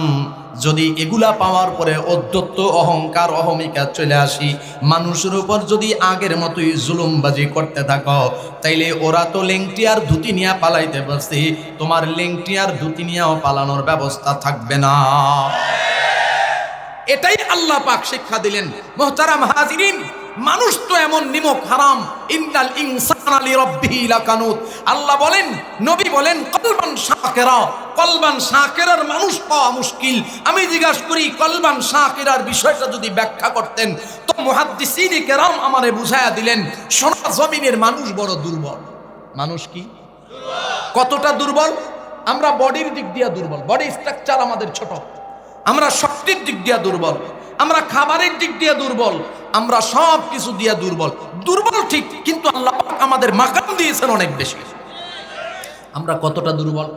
যদি এগুলা পাওয়ার পরে অধ্যত্ত, অহংকার, অহমিকা চলে আসি, মানুষের উপর যদি আগের মতোই জুলুমবাজি করতে থাকো, তাইলে ওরা তো লেংটি আর ধুতি নিয়ে পালাইতে পারছে, তোমার লেংটি আর ধুতি নিয়েও পালানোর ব্যবস্থা থাকবে না। এটাই আল্লাহ পাক শিক্ষা দিলেন। মুহতারাম হাজিরিন, মানুষ তো এমন নিমক হারাম, ইন্নাল ইনসানা লিরাব্বিহি লাকানুত। আল্লাহ বলেন, নবী বলেন, কলবান শাকিরা, কলবান শাকিরার মানুষ পাওয়া মুশকিল। আমি জিজ্ঞাসা করি, কলবান শাকিরার বিষয়টা যদি ব্যাখ্যা করতেন, তো মুহাদ্দিসিনে কেরাম আমারে বুঝায়া দিলেন, সোনা জমিনের মানুষ বড় দুর্বল। মানুষ কি কতটা দুর্বল? আমরা বডির দিক দিয়ে দুর্বল, বডি স্ট্রাকচার আমাদের ছোট, আমরা শক্তির দিক দিয়ে দুর্বল, আমরা খাবারের দিক দিয়ে দুর্বল, আমরা সব কিছু দিয়ে দুর্বল। দুর্বল ঠিক, কিন্তু আল্লাহ আমাদের মাকাম দিয়েছেন অনেক বেশি। আমরা কতটা দুর্বল?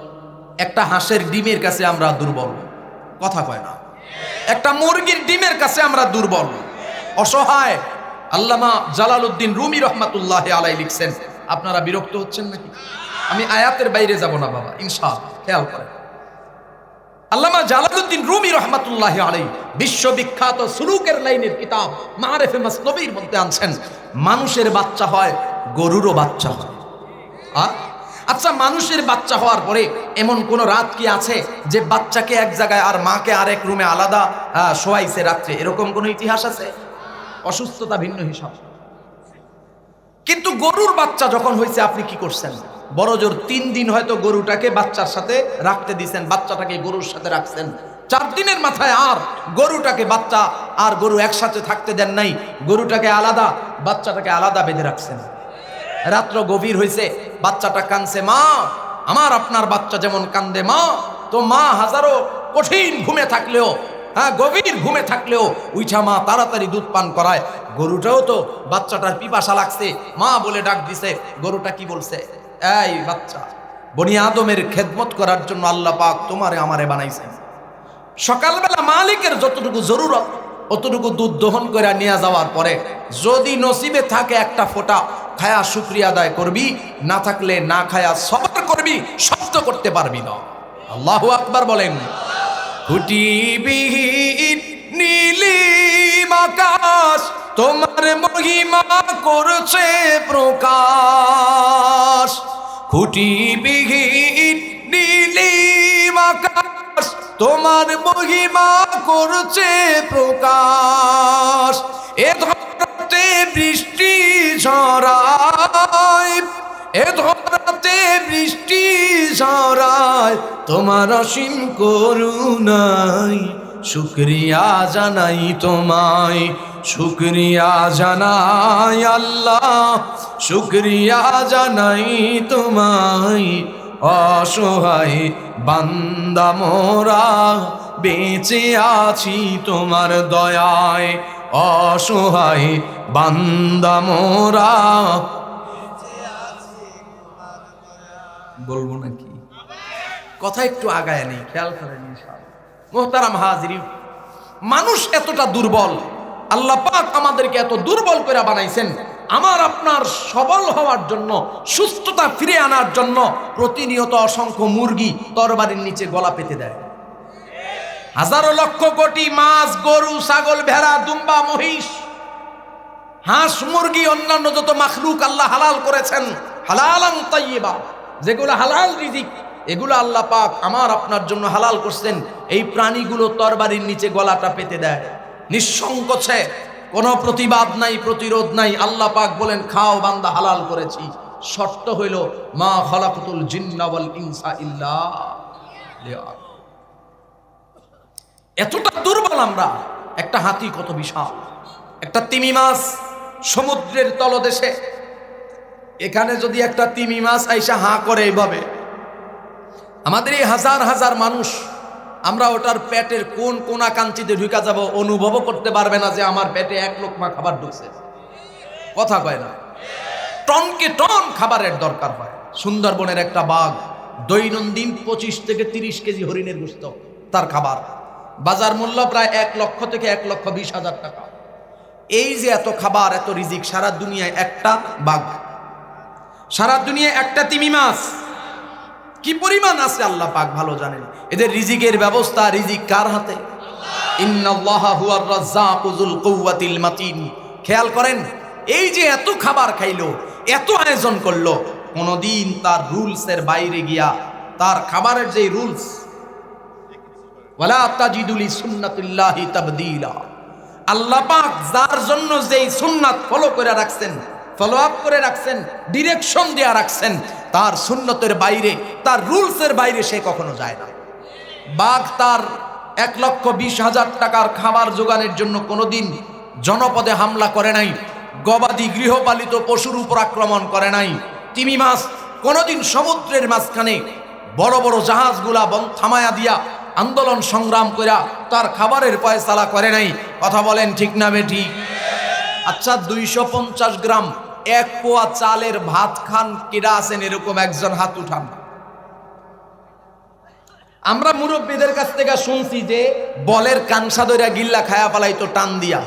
একটা হাঁসের ডিমের কাছে আমরা দুর্বল, কথা কয় না। একটা মুরগির ডিমের কাছে আমরা দুর্বল, অসহায়। আল্লামা জালালউদ্দিন রুমি রহমাতুল্লাহ আলাইহি লিখছেন, আপনারা বিরক্ত হচ্ছেন নাকি? আমি আয়াতের বাইরে যাব না বাবা, ইনশাআল্লাহ, খেয়াল করেন। আল্লামা জালালউদ্দিন রুমি রহমাতুল্লাহ আলাইহি বিশ্ববিখ্যাত সুলুকের লাইনের কিতাব মাআরিফে মাসনবীর মধ্যে আনছেন, মানুষের বাচ্চা হয়, গরুরও বাচ্চা হয়। আচ্ছা, মানুষের বাচ্চা হওয়ার পরে এমন কোন রাত কি আছে যে বাচ্চাকে এক জায়গায় আর মাকে আরেক রুমে আলাদা শোয়াইছে রাত্রে? এরকম কোন ইতিহাস আছে? অসুস্থতা ভিন্ন হিসাব। কিন্তু গরুর বাচ্চা যখন হয়েছে, আপনি কি করছেন? বড় জোর 3 দিন হয়তো গরুটাকে বাচ্চার সাথে রাখতে দিয়েছেন, বাচ্চাটাকে গরুর সাথে রাখছেন। 4 দিনের মাথায় আর গরুটাকে বাচ্চা আর গরু একসাথে থাকতে দেন নাই, গরুটাকে আলাদা বাচ্চাটাকে আলাদা বেঁধে রাখছেন। রাত্র গভীর হয়েছে, বাচ্চাটা কাঁদছে, মা আমার আপনার বাচ্চা যেমন কান্দে মা, তো মা হাজারো কঠিন ঘুমে থাকলেও, হ্যাঁ গভীর ঘুমে থাকলেও উইঠা মা তাড়াতাড়ি দুধ পান করায়। গরুটাও তো বাচ্চাটার পিপাসা লাগছে, মা বলে ডাক দিছে। গরুটা কি বলছে, এই বাচ্চা, বনি আদমের খেদমত করার জন্য আল্লাহ পাক তোমারে আমারে বানাইছেন। সকালবেলা মালিকের যতটুকু জরুরত অতটুকু দুধ দহন করে নিয়ে যাওয়ার পরে যদি নসিবে থাকে একটা ফোঁটা, খায়া শুকরিয়া আদায় করবি, না থাকলে না খায়া সবর করবি, শব্দ করতে পারবি না। আল্লাহু আকবার বলেন। খুঁটিবিহীন নীলিম আকাশ তোমার মহিমা করছে প্রকাশ। খুঁটিবিহীন নীলিম আকাশ তোমার মহিমা করছে প্রকাশ। এ ধরাতে বৃষ্টি ঝরায়, এ ধরাতে বৃষ্টি ঝরায় তোমার অসীম করুণায়। শুকরিয়া জানাই তোমায়, শুকরিয়া জানাই আল্লাহ, শুকরিয়া জানাই তোমায়। অসহায় বান্দা মোরা বেঁচে আছি তোমার দয়ায়, অসহায় বান্দা মোরা। বলবো নাকি? কথা একটু আগায় নেই, খেয়াল করেন ইনশাআল্লাহ। মুহতারাম হাজিরিন, মানুষ এতটা দুর্বল, আল্লাহ পাক আমাদেরকে এত দুর্বল করে বানাইছেন আমার আপনার সবল হওয়ার জন্য, সুস্থতা ফিরে আনার জন্য প্রতিনিয়ত অসংখ্য মুরগি তরবারির নিচে গলা পেতে দেয়। হাজারো লক্ষ কোটি মাছ, গরু, ছাগল, ভেড়া, দুম্বা, মহিষ, হাঁস, মুরগি, অন্যান্য যত মাখলুক আল্লাহ হালাল করেছেন, হালালান তাইয়্যিবা, যেগুলো হালাল রিজিক, এগুলো আল্লাহ পাক আমার আপনার জন্য হালাল করছেন। এই প্রাণীগুলো তরবারির নিচে গলাটা পেতে দেয় নিঃসংকোচে, কোনো প্রতিবাদ নাই, প্রতিরোধ নাই। আল্লাহ পাক বলেন খাও বান্দা, হালাল করেছি, শর্ত হইল মা খালাকাতুল জিন্না ওয়াল ইনসা ইল্লা লিয়াবুদুন। এতটা দুর্বল আমরা। একটা হাতি কত বিশাল, একটা তিমি মাছ সমুদ্রের তলদেশে, এখানে যদি একটা তিমি মাছ আইসা হাঁ করে এইভাবে, আমাদের এই হাজার হাজার মানুষ, আমরা ওটার পেটের কোন কোনা কাঞ্চিতে ঢুকা যাব, অনুভবও করতে পারবে না যে আমার পেটে 1 লোকমা খাবার ঢুকছে। কথা কয় না? টনকে টন খাবারের দরকার হয়। সুন্দরবনের একটা বাঘ দৈনন্দিন 25 থেকে 30 কেজি হরিণের গোশত তার খাবার, বাজার মূল্য প্রায় 1 লক্ষ থেকে 1,20,000 টাকা। এই যে এত খাবার, এত রিজিক, সারা দুনিয়ায় একটা বাঘ, সারা দুনিয়ায় একটা তিমি মাছ, কি পরিমাণ আছে আল্লাহ পাক ভালো জানেন। এদের রিজিকের ব্যবস্থা, রিজিক কার হাতে? ইন্নাল্লাহা হুয়ার রাজ্জাকু যুল কুওয়াতিল মাতিন। খেয়াল করেন, এই যে এত খাবার খাইলো, এত আয়োজন করলো, কোনদিন তার রুলসের বাইরে গিয়া তার খাবারের যে রুলস, ওয়ালা তাজিদু লি সুন্নাতিল্লাহি তাবদীলা, আল্লাহ পাক যার জন্য যেই সুন্নাত ফলো করে রাখছেন, ফলো আপ করে রাখছেন, ডিরেকশন দেয়া রাখছেন, তার সুন্নতের বাইরে, তার রুলসের বাইরে সে কখনো যায় না। বাঘ তার 1,20,000 টাকার খাবার জোগানের জন্য কোনোদিন জনপদে হামলা করে নাই, গবাদি গৃহপালিত পশুর উপর আক্রমণ করে নাই। তিমি মাছ কোনোদিন সমুদ্রের মাঝখানে বড় বড় জাহাজগুলা থামায়া দিয়া আন্দোলন সংগ্রাম কইরা তার খাবারের ফয়সালা করে নাই। কথা বলেন ঠিক না বেঠিক? আচ্ছা, 250 গ্রাম 1 পোয়া চালের ভাত খান কিরা আছেন এরকম একজন হাত উঠান। আমরা মুরব্বীদের কাছ থেকে শুনছি যে বলের কানসা ধইরা গিল্লা খায়া পালাইতো টান দিয়া,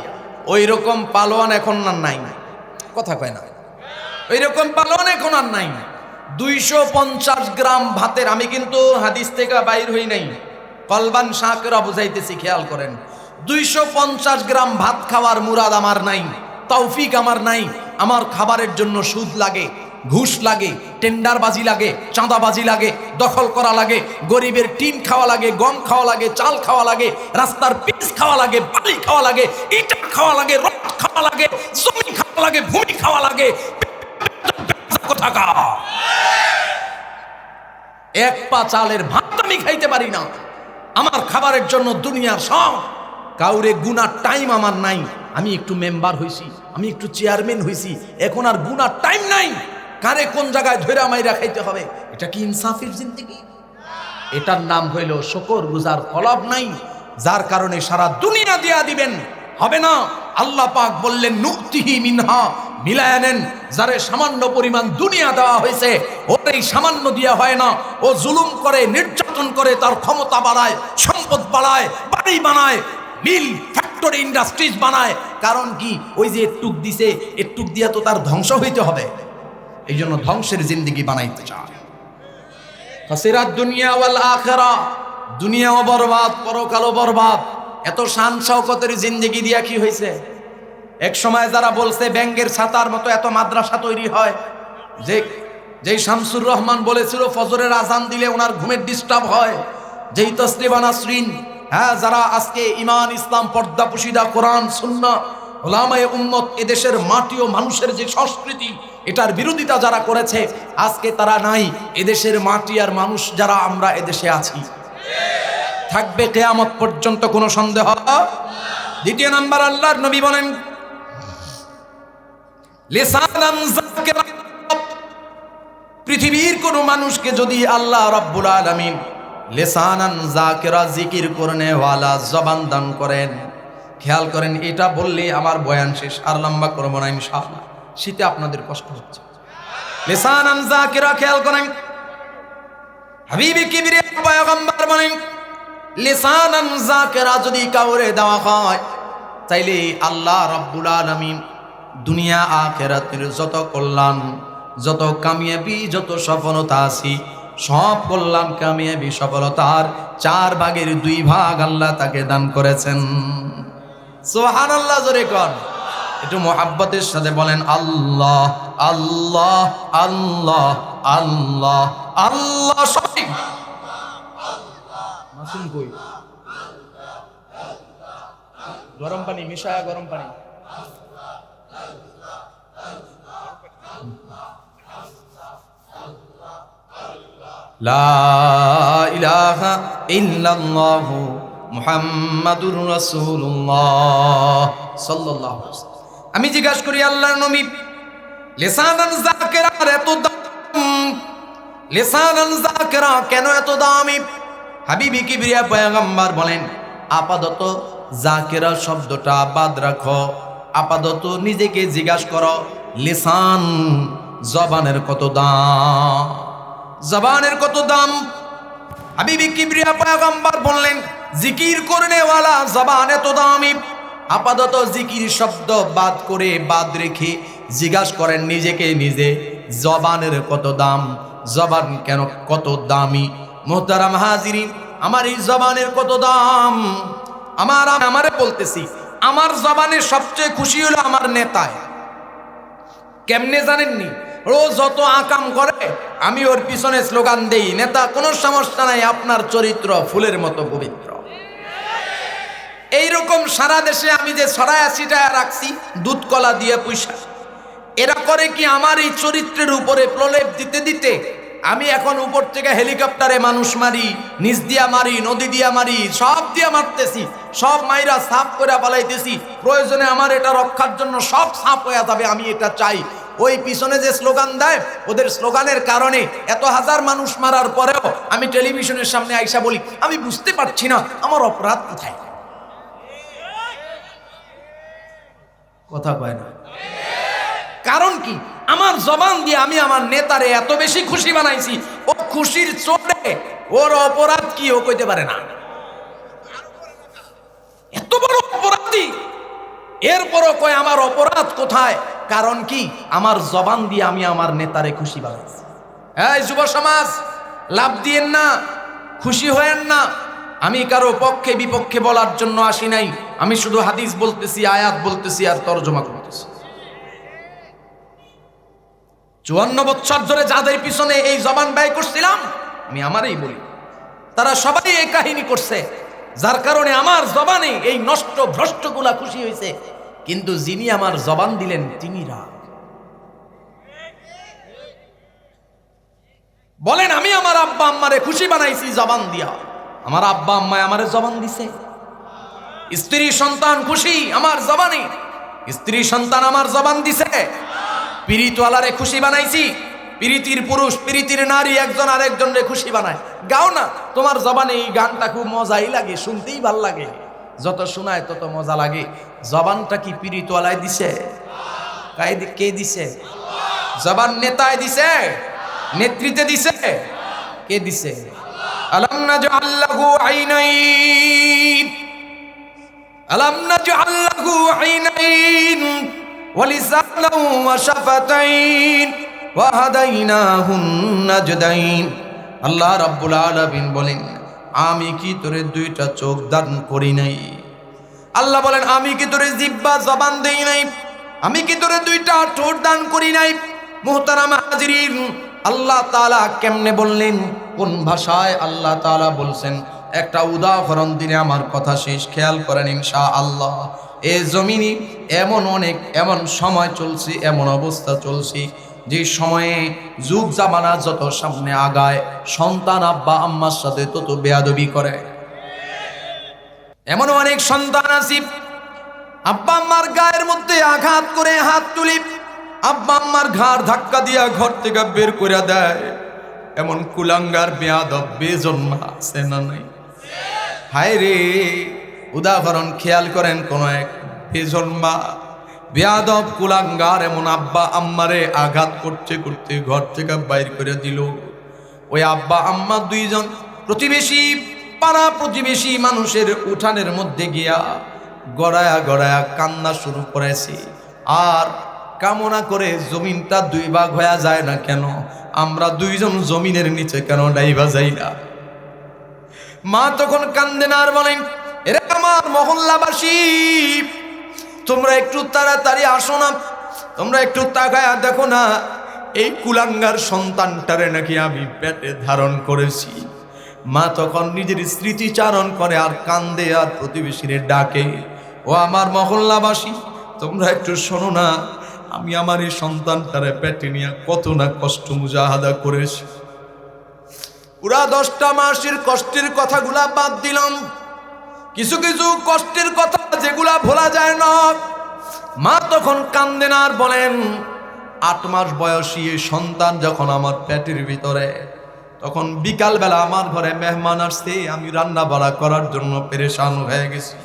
ওই রকম পালোয়ান এখন আর নাই। কথা কয় না? ওই রকম পালোয়ান এখন আর নাই। 250 গ্রাম ভাতের, আমি কিন্তু হাদিস থেকে বাইর হই নাই, কলবান শাকরা বুঝাইতেছি, খেয়াল করেন। 250 গ্রাম ভাত খাওয়ার মুরাদ আমার নাই, তৌফিক আমার নাই। আমার খাবারের জন্য সুদ লাগে, ঘুষ লাগে, টেন্ডারবাজি লাগে, চাঁদাবাজি লাগে, দখল করা লাগে, গরিবের টিন খাওয়া লাগে, গম খাওয়া লাগে, চাল খাওয়া লাগে, রাস্তার পিচ খাওয়া লাগে, বালি খাওয়া লাগে, ইটা খাওয়া লাগে, রড খাওয়া লাগে, জমি খাওয়া লাগে, ভূমি খাওয়া লাগে। এক পা চালের ভাত আমি খাইতে পারি না, আমার খাবারের জন্য দুনিয়ার সব, কাউরে গুনার টাইম আমার নাই। আমি একটু মেম্বার হইছি, আমি একটু চেয়ারম্যান হইছি, এখন আর গুনার টাইম নাই। কারে কোন জায়গায় ধরে আমায় রাখাইতে হবে, এটা কি ইনসাফের জিন্দেগি? এটার নাম হইল শুকর গুজার কলব নাই, যার কারণে সারা দুনিয়া দিয়া দিবেন, হবে না। আল্লাহ পাক বললেন নুতিহি মিনহা, মিলায়া নেন। যারে সামান্য পরিমাণ দুনিয়া দেওয়া হয়েছে ওর এই সামান্য দিয়া হয় না। ও জুলুম করে, নির্যাতন করে, তার ক্ষমতা বাড়ায়, সম্পদ বাড়ায়, বাড়ি বানায়, মিল ফ্যাক্টরি ইন্ডাস্ট্রিজ বানায়। কারণ কি? ওই যে একটুক দিছে, একটুক দিয়া তো তার ধ্বংস হইতে হবে। এই জন্য ধ্বংসের জিন্দেগি বানাইতে চায়। খাসিরাত দুনিয়া ওয়াল আখিরা, দুনিয়াও বরবাদ, পরকালও বরবাদ। এত শান শওকতের জিন্দেগি দিয়া কি হয়েছে? এক সময় যারা বলছে ব্যাঙ্গের ছাতার মতো এত মাদ্রাসা তৈরি হয়, যেই শামসুর রহমান বলেছিল ফজরের আজান দিলে ওনার ঘুমের ডিস্টার্ব হয়, যেই তসলিমা নাসরিন, যারা আজকে ইমান, ইসলাম, পর্দা পুশিদা, কোরআন, সুন্নাহ, উলামায়ে উম্মত, এদেশের মাটি ও মানুষের যে সংস্কৃতি, এটার বিরোধিতা যারা করেছে, আজকে তারা নাই। এদেশের মাটি আর মানুষ যারা আমরা এদেশে আছি, থাকবে কিয়ামত পর্যন্ত, কোনো সন্দেহ। দ্বিতীয় নাম্বার, আল্লাহর নবী বলেন লিসানান যাকিরা, পৃথিবীর কোন মানুষকে যদি আল্লাহ রাব্বুল আলামিন লিসানান যাকিরা, জিকির করনে ওয়ালা জবান দান করেন। খেয়াল করেন, এটা বললে আমার বয়ান শেষ, আর লম্বা করব না ইনশাআল্লাহ, শীতে আপনাদের কষ্ট হচ্ছে। লিসানান যাকিরা, খেয়াল করেন, হাবিবি কিবরিয়া পয়গম্বর বলেন লিসানান যাকিরা যদি কাউরে দেওয়া হয়, তাইলে আল্লাহ রাব্বুল আলামিন দুনিয়া আখিরাতের যত কল্যাণ, যত কামিয়াবি, যত সফলতা আছে, সব কল্যাণ, কামিয়াবি, সফলতার 4 ভাগের 2 ভাগ আল্লাহ তাকে দান করেছেন। সুবহানাল্লাহ, জোরে কর, একটু মুহাব্বতের সাথে বলেন আল্লাহ আল্লাহ আল্লাহ আল্লাহ আল্লাহ। সঠিক মাসুম কই? গরম পানি মিশায়া, গরম পানি। লা ইলাহা ইল্লাল্লাহু মুহাম্মাদুর রাসূলুল্লাহ সাল্লাল্লাহু আলাইহি ওয়াসাল্লাম। আমি জিজ্ঞাসা করি, আল্লাহর নবী লিসানান যাকিরার এত দাম, লিসানান যাকিরা কেন এত দামি? হাবিবি কিবরিয়া পয়গম্বর বলেন আপাতত যাকিরা শব্দটা বাদ রাখো, আপাতত নিজেকে জিজ্ঞাসা করো লিসান, জবানের কত দাম, জবানের কত দাম। হাবিবি কিবরিয়া পয়গম্বর বললেন জিকির করনে ওয়ালা জবান এত দামি। আপাতত জিকির শব্দ বাদ করে, বাদ রেখে জিজ্ঞাসা করেন নিজেকে নিজে, জবানের কত দাম, জবান কেন কত দামি। মুহতারাম হাজিরিন, আমার এই জবানের কত দাম। আমারে বলতেছি, আমার জবানে সবচেয়ে খুশি হলো আমার নেতায়। কেমনে জানেননি? ও যত আকাম করে আমি ওর পিছনে স্লোগান দেই, নেতা কোনো সমস্যা নাই, আপনার চরিত্র ফুলের মতো পবিত্র। এইরকম সারা দেশে আমি যে ছড়ায়া ছিটায়া রাখছি দুধ কলা দিয়ে পয়সা, এরা করে কি আমার এই চরিত্রের উপরে প্রলেপ দিতে দিতে আমি এখন উপর থেকে হেলিকপ্টারে মানুষ মারি, নিচ দিয়া মারি, নদী দিয়া মারি, সব দিয়া মারতেছি, সব মাইরা সাফ করে পালাইতেছি। প্রয়োজনে আমার এটা রক্ষার জন্য সব সাফ হয়ে যাবে, আমি এটা চাই। ওই পিছনে যে স্লোগান দেয়, ওদের স্লোগানের কারণে এত হাজার মানুষ মারার পরেও আমি টেলিভিশনের সামনে আইসা বলি আমি বুঝতে পারছি না আমার অপরাধ কোথায়। কথা কয় না, কারণ কি? আমার জবান দিয়ে আমি আমার নেতারে এত বেশি খুশি বানাইছি, ও খুশির চোটে ওর অপরাধ কি ও কইতে পারে না। এত বড় অপরাধী, এরপরও কয় আমার অপরাধ কোথায়। কারণ কি? আমার জবান দিয়ে আমি আমার নেতারে খুশি বানাইছি। এই যুব সমাজ, লাভ দিয়েন না, খুশি হয়েন না। আমি কারো পক্ষে বিপক্ষে বলার জন্য আসি নাই, আমি শুধু হাদিস বলতেছি, আয়াত বলতেছি আর তরজমা করতেছি। 54 বছর ধরে যাদের পিছনে এই জবান ব্যয় করছিলাম, আমি আমারই বলি, তারা সবাই এই কাহিনী করছে, যার কারণে আমার জবানে এই নষ্ট ভ্রষ্টগুলা খুশি হয়েছে। কিন্তু যিনি আমার জবান দিলেন তিনি রাগ। বলেন আমি আমার আব্বা আম্মারে খুশি বানাইছি জবান দিয়া, আমার আব্বা আম্মায় আমারে জবান দিছে, স্ত্রী সন্তান খুশি আমার জবানে, স্ত্রী সন্তান আমার জবান দিছে। পিরিতওয়ালারে খুশি বানাইছি, প্রীতির পুরুষ প্রীতির নারী একজন আরেকজনরে খুশি বানায়। গাও না, তোমার জবানে এই গানটা খুব মজাই লাগে, শুনতেই ভাল লাগে, যত শোনায় তত মজা লাগে। জবানটা কি পিরিতওয়ালায় দিছে? কে দিছে? জবান নেতায় দিছে, নেতৃত্বে দিছে, কে দিছে? আলাম নাজআল লাহু আইনাইন, আলাম নাজআল লাহু আইনাইন ওয়া লিসানান ওয়া শাফাতাইন ওয়া হাদাইনাহুন নাজদাইন। আল্লাহ রাব্বুল আলামিন বলেন, আমি কি তোরে দুইটা চোখ দান করি নাই? আল্লাহ বলেন, আমি কি তোরে জিহ্বা জবান দেই নাই? আমি কি তোরে দুইটা ঠোঁট দান করি নাই? মুহতারাম হাজিরিন, আল্লাহ তাআলা কেমনে বললেন, কোন ভাষায় আল্লাহ তাআলা বলছেন? একটা উদাহরণ দিনে আমার কথা শেষ, খেয়াল করেন ইনশাআল্লাহ। এই জমিনে এমন সময় চলছে, এমন অবস্থা চলছে, যে সময়ে যুগ জামানা যত সামনে আগায়, সন্তান আব্বা আম্মার সাথে তত বেয়াদবি করে। এমন অনেক সন্তান আছে, আব্বা আম্মার গায়ের মধ্যে আঘাত করে হাত তুলি, আব্বা আম্মার ঘাড় ধাক্কা দিয়া ঘর থেকে বের করে দেয়। এমন কুলাঙ্গার বেয়াদব বেজন্মা আছে না নাই? হায় রে, উদাহরণ খেয়াল করেন, কোন এক বেজন্মা বেয়াদব কুলাঙ্গার এমন আব্বা আম্মারে আঘাত করতে করতে ঘর থেকে বাইর করে দিল। ওই আব্বা আম্মা দুইজন প্রতিবেশী, পাড়া প্রতিবেশী মানুষের উঠানের মধ্যে গিয়া গড়ায়া গড়ায়া কান্না শুরু করেছে। আর কামনা করে জমিনটা দুই ভাগ হয়ে যায় না কেন? আমরা দুইজন জমিনের নিচে কেন ডাইবা যাই না? মা তখন কান্দেন আর বলেন, এরে আমার মহল্লাবাসী, তোমরা একটু তাড়াতাড়ি আসো না, তোমরা একটু তাকায়া দেখো না, এই কুলাঙ্গার সন্তানটারে নাকি আমি পেটে ধারণ করেছি। মা তখন নিজের স্মৃতিচারণ করে আর কান্দে আর প্রতিবেশীরে ডাকে, ও আমার মহল্লাবাসী, তোমরা একটু শোনো না, আমি আমার এই সন্তানটারে পেটে নিয়ে কত না কষ্ট মুজাহাদা করেছি। পুরা 10টা মাসের কষ্টের কথাগুলা বাদ দিলাম, কিছু কিছু কষ্টের কথা যেগুলা ভোলা যায় না। মা তখন কান্দেন আর বলেন, 8 মাস বয়সী এই সন্তান যখন আমার পেটের ভিতরে, তখন বিকালবেলা আমার ঘরে মেহমান আসছে, আমি রান্না বাড়া করার জন্য পেরেশান হয়ে গেছি।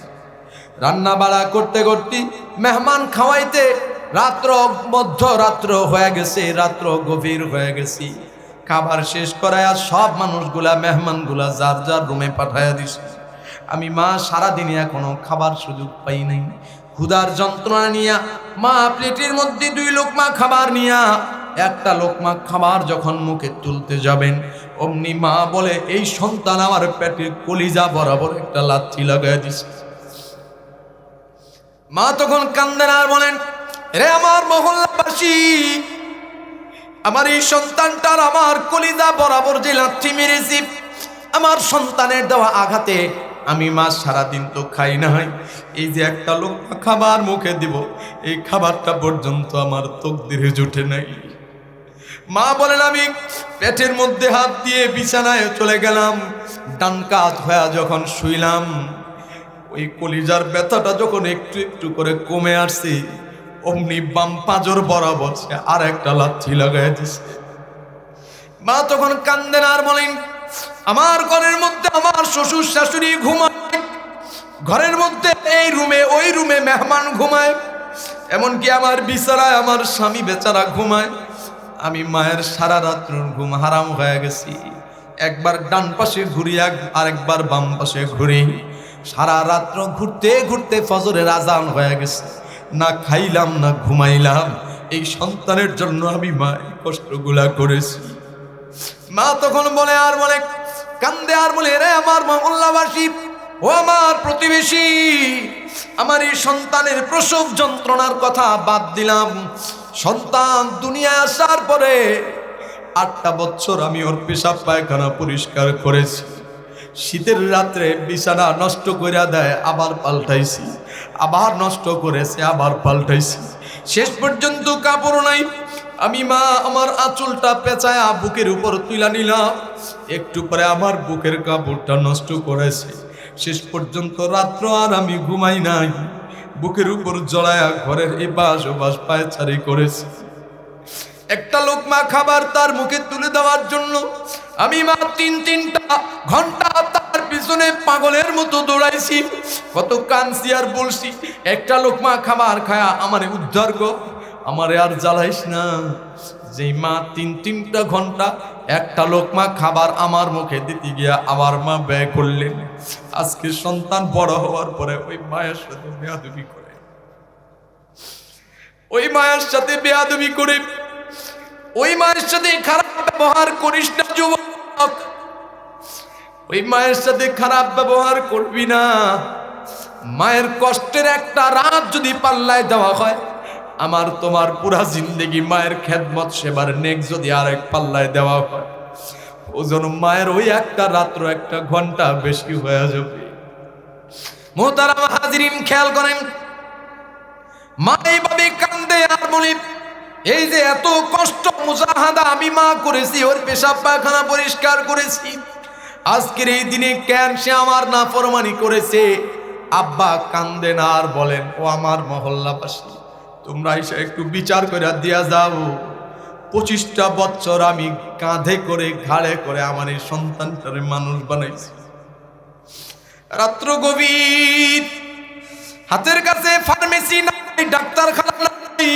রান্না বাড়া করতে করতে মেহমান খাওয়াইতে মধ্যরাত্র হয়ে গেছে, রাত্র গভীর হয়ে গেছি। খাবার শেষ করায় সব মানুষগুলা মেহমানগুলা যার যার রুমে পাঠাইয়া দিছে। আমি মা সারাদিনে এখনো খাবার সুযোগ পাই নাই। ক্ষুধার যন্ত্রণা নিয়া মা প্লেটের মধ্যে 2 লোকমা খাবার নিয়া একটা লোকমা খাবার যখন মুখে তুলতে যাবেন, অমনি মা বলে, এই সন্তান আমার পেটের কলিজা বরাবর একটা লাথি লাগাই দিছে। মা তখন কান্দেন আর বলেন, রে আমার মহল্লাবাসী, আমার এই সন্তানটার আমার কলিজা বরাবর যে লাথি মেরেছি, আমার সন্তানের দেওয়া আঘাতে আমি মা সারাদিন তো খাই নাই, এই যে একটা লোক খাবার মুখে দিব, এই খাবারটা পর্যন্ত আমার তকদিরে জুটে নাই। মা বলেন, আমি পেটের মধ্যে হাত দিয়ে বিছানায় চলে গেলাম, ডান কাত হয়ে যখন শুইলাম, ওই কলিজার ব্যথাটা যখন একটু একটু করে কমে আসছে, অমনি বাম পাঁজর বরাবর সে আর একটা লাথি লাগাই দিছে। মা তখন কান্দেন আর বলেন, আমার ঘরের মধ্যে আমার শ্বশুর শাশুড়ি ঘুমায়, ঘরের মধ্যে এই রুমে ওই রুমে মেহমান ঘুমায়, এমনকি আমার বিছানায় আমার স্বামী বেচারা ঘুমায়। আমি মায়ের সারা রাত্র ঘুম হারাম হয়ে গেছি। একবার ডান পাশে ঘুরি, আরেকবার বাম পাশে ঘুরি, সারা রাত্র ঘুরতে ঘুরতে ফজরের আজান হয়ে গেছে। না খাইলাম না ঘুমাইলাম, এই সন্তানের জন্য আমি মা এই কষ্টগুলা করেছি। মা তখন বলে আর বলে, কান্দে আর বলে, রে আমার মহল্লাবাসী, ও আমার প্রতিবেশী, আমার এই সন্তানের প্রসব যন্ত্রণার কথা বাদ দিলাম। সন্তান দুনিয়ায় আসার পরে 8টা বছর আমি ওর পেশাব পায়খানা পরিষ্কার করেছি। শীতের রাত্রে বিছানা নষ্ট করে দেয়, আবার পাল্টাইছি, আবার নষ্ট করেছে, আবার পাল্টাইছি, শেষ পর্যন্ত কাপড় নাই, আমি মা আমার আঁচলটা পেঁচায়া বুকের উপর তুলা নিলাম, একটু পরে আমার বুকের কাপড়টা নষ্ট করেছে। শেষ পর্যন্ত রাত্র আর আমি ঘুমাই নাই, বুকের উপর জড়ায়া ঘরের এই বাস ও বাস পায়চারি করেছি। একটা লোকমা খাবার তার মুখে তুলে দেওয়ার জন্য আমি মা তিনটা ঘন্টা তার পিছনে পাগলের মতো দৌড়াইছি। কত কাঁদছি আর বলছি, একটা লোকমা খাবার খায়া আমারে উদ্ধার কর, আমারে আর জ্বালাইস না। যেই মা তিনটা ঘন্টা একটা লোকমা খাবার আমার মুখে দিতে গিয়া আমার মা ব্যয় করলেন। আজকে সন্তান বড় হওয়ার পরে ওই মায়ের সাথে বেয়াদবি করে, ওই মায়ের সাথে বেয়াদবি করে, ওই মায়ের সাথে খারাপ ব্যবহার করিস না যুবক, ওই মায়ের সাথে খারাপ ব্যবহার করবি না। মায়ের কষ্টের একটা রাত যদি পাল্লায় দেওয়া হয়, আমার তোমার পুরা জিন্দেগি মায়ের খেদমত সেবার নেক যদি আরেক পাল্লায় দেওয়া হয়, ওজন মায়ের ওই একটা রাত্র একটা ঘন্টা বেশি হয়ে যাবে। মোহতারাম হাজিরিন, খেয়াল করেন, মা এইভাবে কান্দে আর বলে, এই যে এত কষ্ট মুজাহাদা আমি মা করেছি, ওর পেশাব পায়খানা পরিষ্কার করেছি, আজকের এই দিনে কেন সে আমার নাফরমানি করেছে? আব্বা কান্দেন আর বলেন, ও আমার মহল্লাবাসী, তোমরা এসে একটু বিচার করে দিয়া যাও। 25টা বছর আমি কাঁধে করে ঘাড়ে করে আমার এই সন্তানটারে মানুষ বানাইছি। রাত্র গভীর, হাতের কাছে ফার্মেসি নাই, ডাক্তারখানা নাই,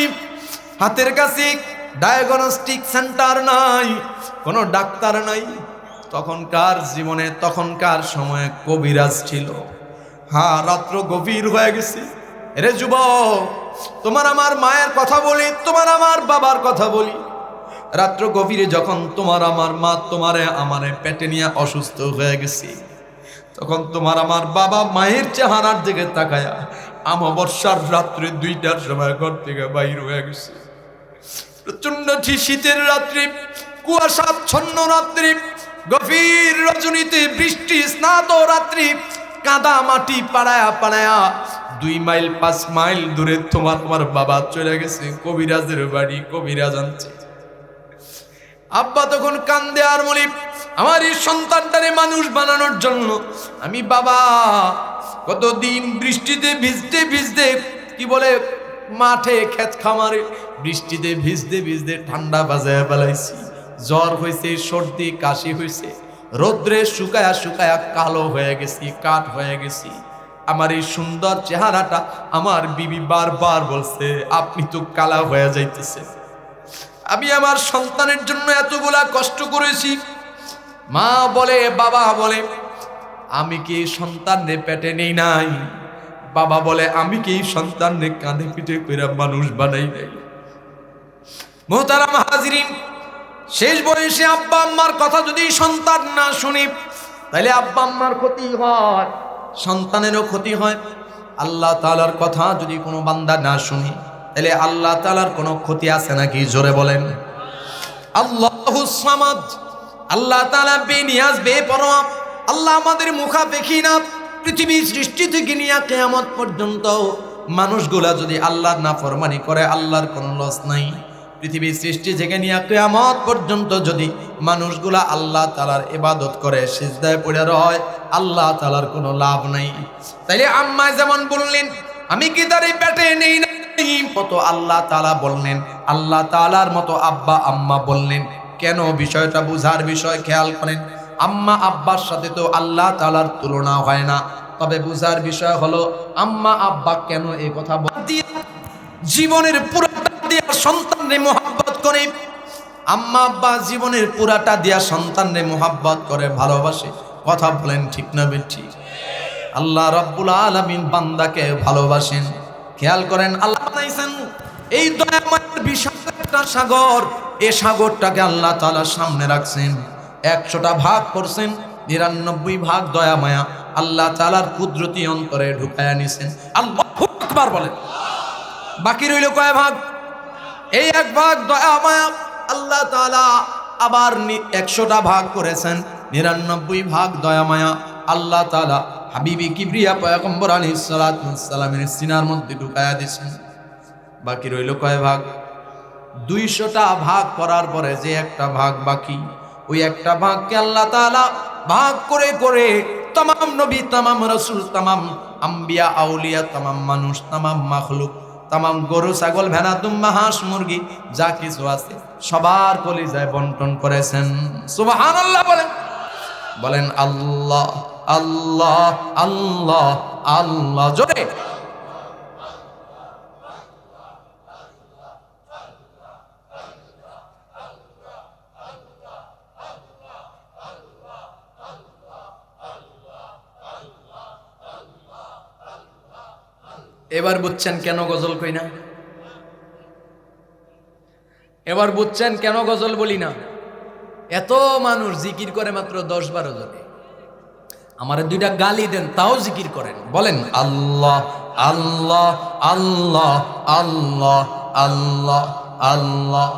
হাতের কাছে ডায়াগনস্টিক সেন্টার নাই, কোনো ডাক্তার নাই। তখনকার জীবনে তখনকার সময়ে কবিরাজ ছিল। হ্যাঁ, রাত্র গভীর হয়ে গেছে। রে যুবক, তোমার আমার মায়ের কথা বলি, তোমার আমার বাবার কথা বলি। রাত্র গভীরে যখন তোমার আমার মা তোমারে আমারে পেটে নিয়ে অসুস্থ হয়ে গেছে, তখন তোমার আমার বাবা মায়ের চেহারার দিকে তাকায়া অমাবস্যার রাত্রে 2টার সময় ঘর থেকে বাইর হয়ে গেছে। প্রচন্ড শীতের রাত্রি, কুয়াশাচ্ছন্ন রাত্রি, গভীর রজনীতে বৃষ্টি স্নাত রাত্রি, কাদা মাটি পাড়ায়া পাড়ায়া 2 মাইল 5 মাইল দূরে তোমার বাবা চলে গেছে কবিরাজের বাড়ি, কবিরাজ আনছে। আব্বা তখন কান্দে আর বলি, আমার এই সন্তানটারে মানুষ বানানোর জন্য আমি বাবা কতদিন বৃষ্টিতে ভিজতে ভিজতে, কি বলে মাঠে ক্ষেত খামারে বৃষ্টিতে ভিজতে ভিজতে ঠান্ডা বাজায় বেলাইছি, জ্বর হয়েছে, সর্দি কাশি হয়েছে, রোদ্রে শুকায়া শুকায়া কালো হয়ে গেছি, কাঠ হয়ে গেছি। আমার এই সুন্দর চেহারাটা আমার বিবি বারবার বলছে, আপনি তো কালা হয়ে যাইতেছে। আমি আমার সন্তানের জন্য এতগুলা কষ্ট করেছি। মা বলে, বাবা বলে, আমি কি সন্তানের পেটে নেই নাই? বাবা বলে, আমি কি সন্তানের কাঁধে পিঠে কইরা মানুষ বানাই নাই? মুহতারাম হাজিরিন, শেষ বয়সে আব্বা আম্মার কথা যদি সন্তান না শুনি, তাহলে আব্বা আম্মার ক্ষতি হয়, সন্তানেরও ক্ষতি হয়। আল্লাহ তাআলার কথা যদি কোনো বান্দা না শুনি, তাহলে আল্লাহ তাআলার কোনো ক্ষতি আছে নাকি? জোরে বলেন। আল্লাহুস সামাদ, আল্লাহ তাআলা বেনিয়াজ, বেপরোয়া। আল্লাহ আমাদের মুখাপেক্ষী না। পৃথিবী সৃষ্টি থেকে নিয়ে কিয়ামত পর্যন্ত মানুষগুলা যদি আল্লাহর নাফরমানি করে, আল্লাহর কোনো লস নাই। পৃথিবীর সৃষ্টি থেকে নিয়ে কিয়ামত পর্যন্ত যদি মানুষগুলা আল্লাহ তাআলার ইবাদত করে, সিজদায় পড়ে রয়, আল্লাহ তাআলার কোনো লাভ নাই। তাইলে আম্মা যেমন বললেন, আমি কি তার পেটে নেই না, কত আল্লাহ তাআলা বললেন, আল্লাহ তাআলার মতো আব্বা আম্মা বললেন। কেন? বিষয়টা বুঝার বিষয়, খেয়াল করেন। আম্মা আব্বার সাথে তো আল্লাহ তাআলার তুলনা হয় না, তবে বুঝার বিষয় হলো আম্মা আব্বা কেন এই কথা বলে। জীবনের পুরোটা দিয়া সন্তানরে মোহাব্বত করে, আম্মা আব্বা জীবনের পুরাটা দিয়া সন্তানরে মোহাব্বত করে, ভালোবাসে। কথা বলেন ঠিক না বেঠিক? আল্লাহ রাব্বুল আলামিন বান্দাকে ভালোবাসেন। খেয়াল করেন, আল্লাহ বানাইছেন এই দয়াময়ের বিশাল একটা সাগর। এই সাগরটাকে আল্লাহ তাআলা সামনে রাখছেন, 100টা ভাগ করছেন, 99 ভাগ দয়া মায়া আল্লাহ তাআলার কুদরতি অন্তরে ঢুকায়া নিছেন। আল্লাহু আকবার বলেন। বাকি রইল কয় ভাগ? এই 1 ভাগ দয়া মায়া আল্লাহ তাআলা আবার 100টা ভাগ করেছেন, 99 ভাগ দয়া মায়া আল্লাহ তাআলা হাবিবি কিবরিয়া পয়গম্বর আলাইহিস সালাতু ওয়াস সালামের সিনার মধ্যে ঢুকায়া দিয়েছেন। বাকি রইল কয় ভাগ? 200টা ভাগ করার পরে যে একটা ভাগ বাকি, ওই একটা ভাগকে আল্লাহ তাআলা ভাগ করে করে তামাম নবী, তামাম রাসূল, তামাম আম্বিয়া আউলিয়া, তামাম মানুষ, তামাম মাখলুক, তামাম গরু ছাগল ভেড়া দুম্বা হাঁস মুরগি যা কিছু আছে সবার কলিজায় বন্টন করেছেন। সুবহানাল্লাহ বলেন, বলেন আল্লাহ আল্লাহ আল্লাহ আল্লাহ জোরে। এবার বুঝছেন কেন গজল কই না? এবার বুঝছেন কেন গজল বলি না? এত মানুষ জিকির করে মাত্র 10-12 জনে। আমার দুইটা গালি দেন তাও জিকির করেন, বলেন আল্লাহ আল্লাহ আল্লাহ আল্লাহ আল্লাহ আল্লাহ।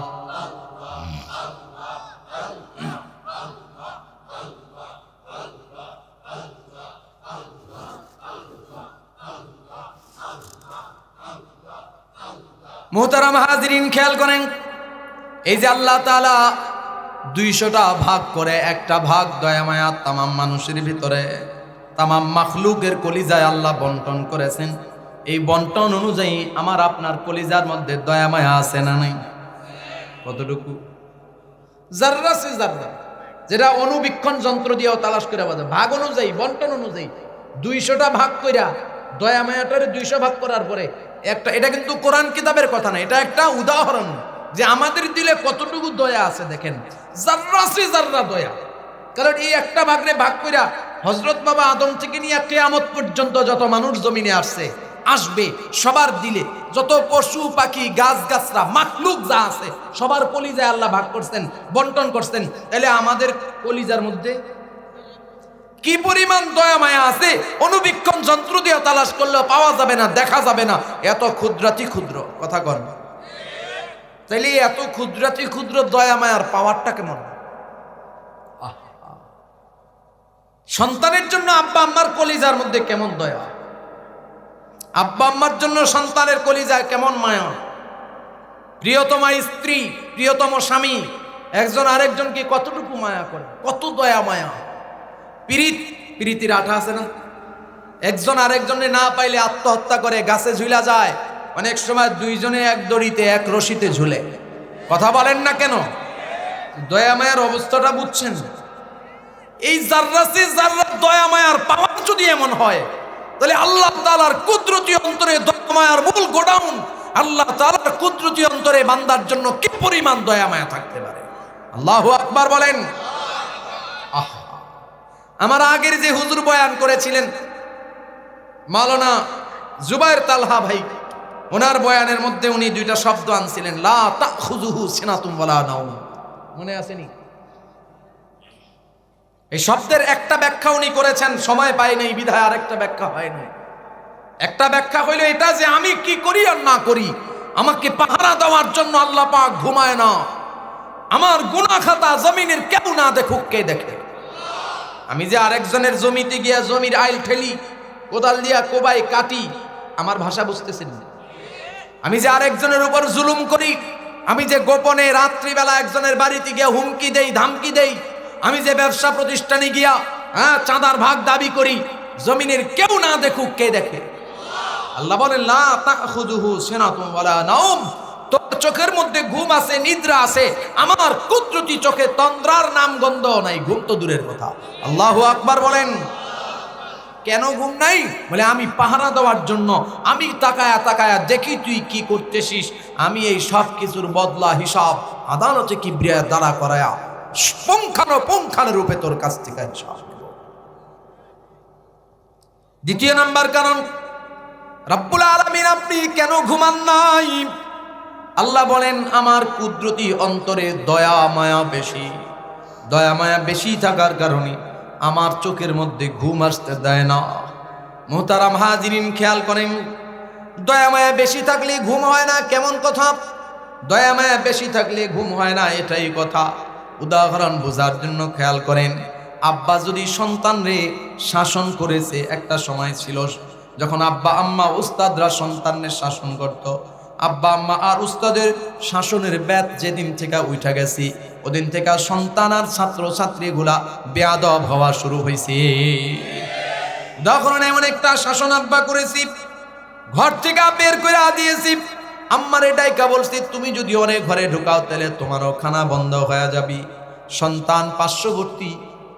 মুহতারাম হাজিরিন, খেয়াল করেন, এই যে আল্লাহ তাআলা 200টা ভাগ করে একটা ভাগ দয়া মায়া তামাম মানুষের ভিতরে, তামাম মাখলুকের কলিজায় আল্লাহ বন্টন করেছেন। এই বন্টন অনুযায়ী আমার আপনার কলিজার মধ্যে দয়া মায়া আছে না নাই? কতটুকু? জাররা সে জাররা, যেটা অনুবীক্ষণ যন্ত্র দিয়েও তালাশ করে বোঝা, ভাগ অনুযায়ী, বন্টন অনুযায়ী 200টা ভাগ কইরা দয়া মায়াটারে 200 ভাগ করার পরে একটা, এটা কিন্তু কোরআন কিতাবের কথা না, এটা একটা উদাহরণ যে আমাদের দিলে কতটুকু দয়া আছে। দেখেন, জাররা সে জাররা দয়া। কারণ এই একটা ভাগরে ভাগ কইরা হযরত বাবা আদম থেকে নিয়ে কিয়ামত পর্যন্ত যত মানুষ জমিনে আসছে আসবে, সবার দিলে যত পশু পাখি গাছ গাছরা মাখলুক যা আছে সবার কলিজায় আল্লাহ ভাগ করছেন, বন্টন করছেন। তাহলে আমাদের কলিজার মধ্যে কি পরিমাণ দয়া মায়া আছে অনুবীক্ষণ যন্ত্র দিয়ে তালাশ করলেও পাওয়া যাবে না, দেখা যাবে না। এত ক্ষুদ্রাতি ক্ষুদ্র কথা কর। তাইলে এত ক্ষুদ্রাতি ক্ষুদ্র দয়া মায়ার পাওয়ারটা কেমন? সন্তানের জন্য আব্বা আম্মার কলিজার মধ্যে কেমন দয়া, আব্বা আম্মার জন্য সন্তানের কলিজায় কেমন মায়া। প্রিয়তমা স্ত্রী, প্রিয়তম স্বামী একজন আরেকজনকে কতটুকু মায়া করে, কত দয়া মায়া। প্রীতির আঠা আছে না, একজন আরেকজনে না পাইলে আত্মহত্যা করে, গাছে ঝুলা যায়, অনেক সময় দুইজনে এক দড়িতে এক রশিতে ঝুলে। কথা বলেন না কেন? দয়া মায়ার অবস্থাটা বুঝছেন? এই জাররা সে জাররা দয়া মায়ার পাওয়ার যদি এমন হয়, তাহলে আল্লাহ তাআলার কুদরতি অন্তরে দয়া মায়ার মূল গোডাউন, আল্লাহ তাআলার কুদরতি অন্তরে বান্দার জন্য কি পরিমাণ দয়া মায়া থাকতে পারে। আল্লাহু আকবার বলেন। আমার আগের যে হুজুর বয়ান করেছিলেন মাওলানা জুবায়ের তালহা ভাই, ওনার বয়ানের মধ্যে উনি দুইটা শব্দ আনছিলেন, লা তাখুযুহু সিনাতুম ওয়ালা নাওম। মনে আসেনি? এই শব্দের একটা ব্যাখ্যা উনি করেছেন, সময় পাই নাই বিধায় আরেকটা ব্যাখ্যা হয় নাই। একটা ব্যাখ্যা হইল এটা যে আমি কি করি আর না করি, আমাকে পাহারা দেওয়ার জন্য আল্লাহ পাক ঘুমায় না। আমার গুনাহ খাতা জমিনের কেউ না দেখুক, কে দেখে? আমি যে আরেকজনের জমিতে গিয়া জমির আইল ঠেলি, কোদাল দিয়া কোবাই কাটি, আমার ভাষা বুঝতেছেন? আমি যে আরেকজনের উপর জুলুম করি, আমি যে গোপনে রাত্রিবেলা একজনের বাড়িতে গিয়া হুমকি দেই, ধামকি দেই, আমি যে ব্যবসা প্রতিষ্ঠানে গিয়া চাঁদার ভাগ দাবি করি, জমিনের কেউ না দেখুক, কে দেখে? আল্লাহ বলেন লা তাখুযুহু সিনাতুম ওয়ালা নাওম। তোর চোখের মধ্যে ঘুম আছে, নিদ্রা আছে, আমার কুদরতি চোখে তন্দ্রার নাম গন্ধ নাই, ঘুম তো দূরের কথা। আল্লাহু আকবার বলেন। কেন ঘুম নাই? বলে আমি পাহারা দেওয়ার জন্য, আমি তাকায়া তাকায়া দেখি তুই কি করতেছিস, আমি এই সব কিছুর বদলা হিসাব আদালতে কিবরিয়া দাঁড়া করায়া পুঙ্খানো রূপে তোর কাছ থেকে হিসাব। দ্বিতীয় নাম্বার কারণ, রব্বুল আলামিন আপনি কেন ঘুমান নাই? আল্লাহ বলেন আমার কুদরতি অন্তরে দয়া মায়া বেশি। দয়া মায়া বেশি থাকার কারণে আমার চোখের মধ্যে ঘুম আসতে দেয় না। মুহতারাম হাজিরিন, খেয়াল করেন, দয়া মায়া বেশি থাকলে ঘুম হয় না, কেমন কথা? দয়া মায়া বেশি থাকলে ঘুম হয় না, এটাই কথা। উদাহরণ বোঝার জন্য খেয়াল করেন, আব্বা যদি সন্তানরে শাসন করেছে, একটা সময় ছিল যখন আব্বা আম্মা উস্তাদরা সন্তানের শাসন করত, আব্বা আম্মা আর উস্তাদের শাসনের ব্যাত যেদিন থেকে উঠা গেছি ওদিন থেকে সন্তান আর ছাত্র ছাত্রীগুলা বেয়াদব হওয়া শুরু হয়েছে। তখন এমন একটা শাসন আব্বা করেছি, ঘর থেকে বের করে দিয়েছি। আম্মারে ডাইকা বলছি, তুমি যদি অনেক ঘরে ঢুকাও তাহলে তোমারও খানা বন্ধ হয়ে যাবি। সন্তান পার্শ্ববর্তী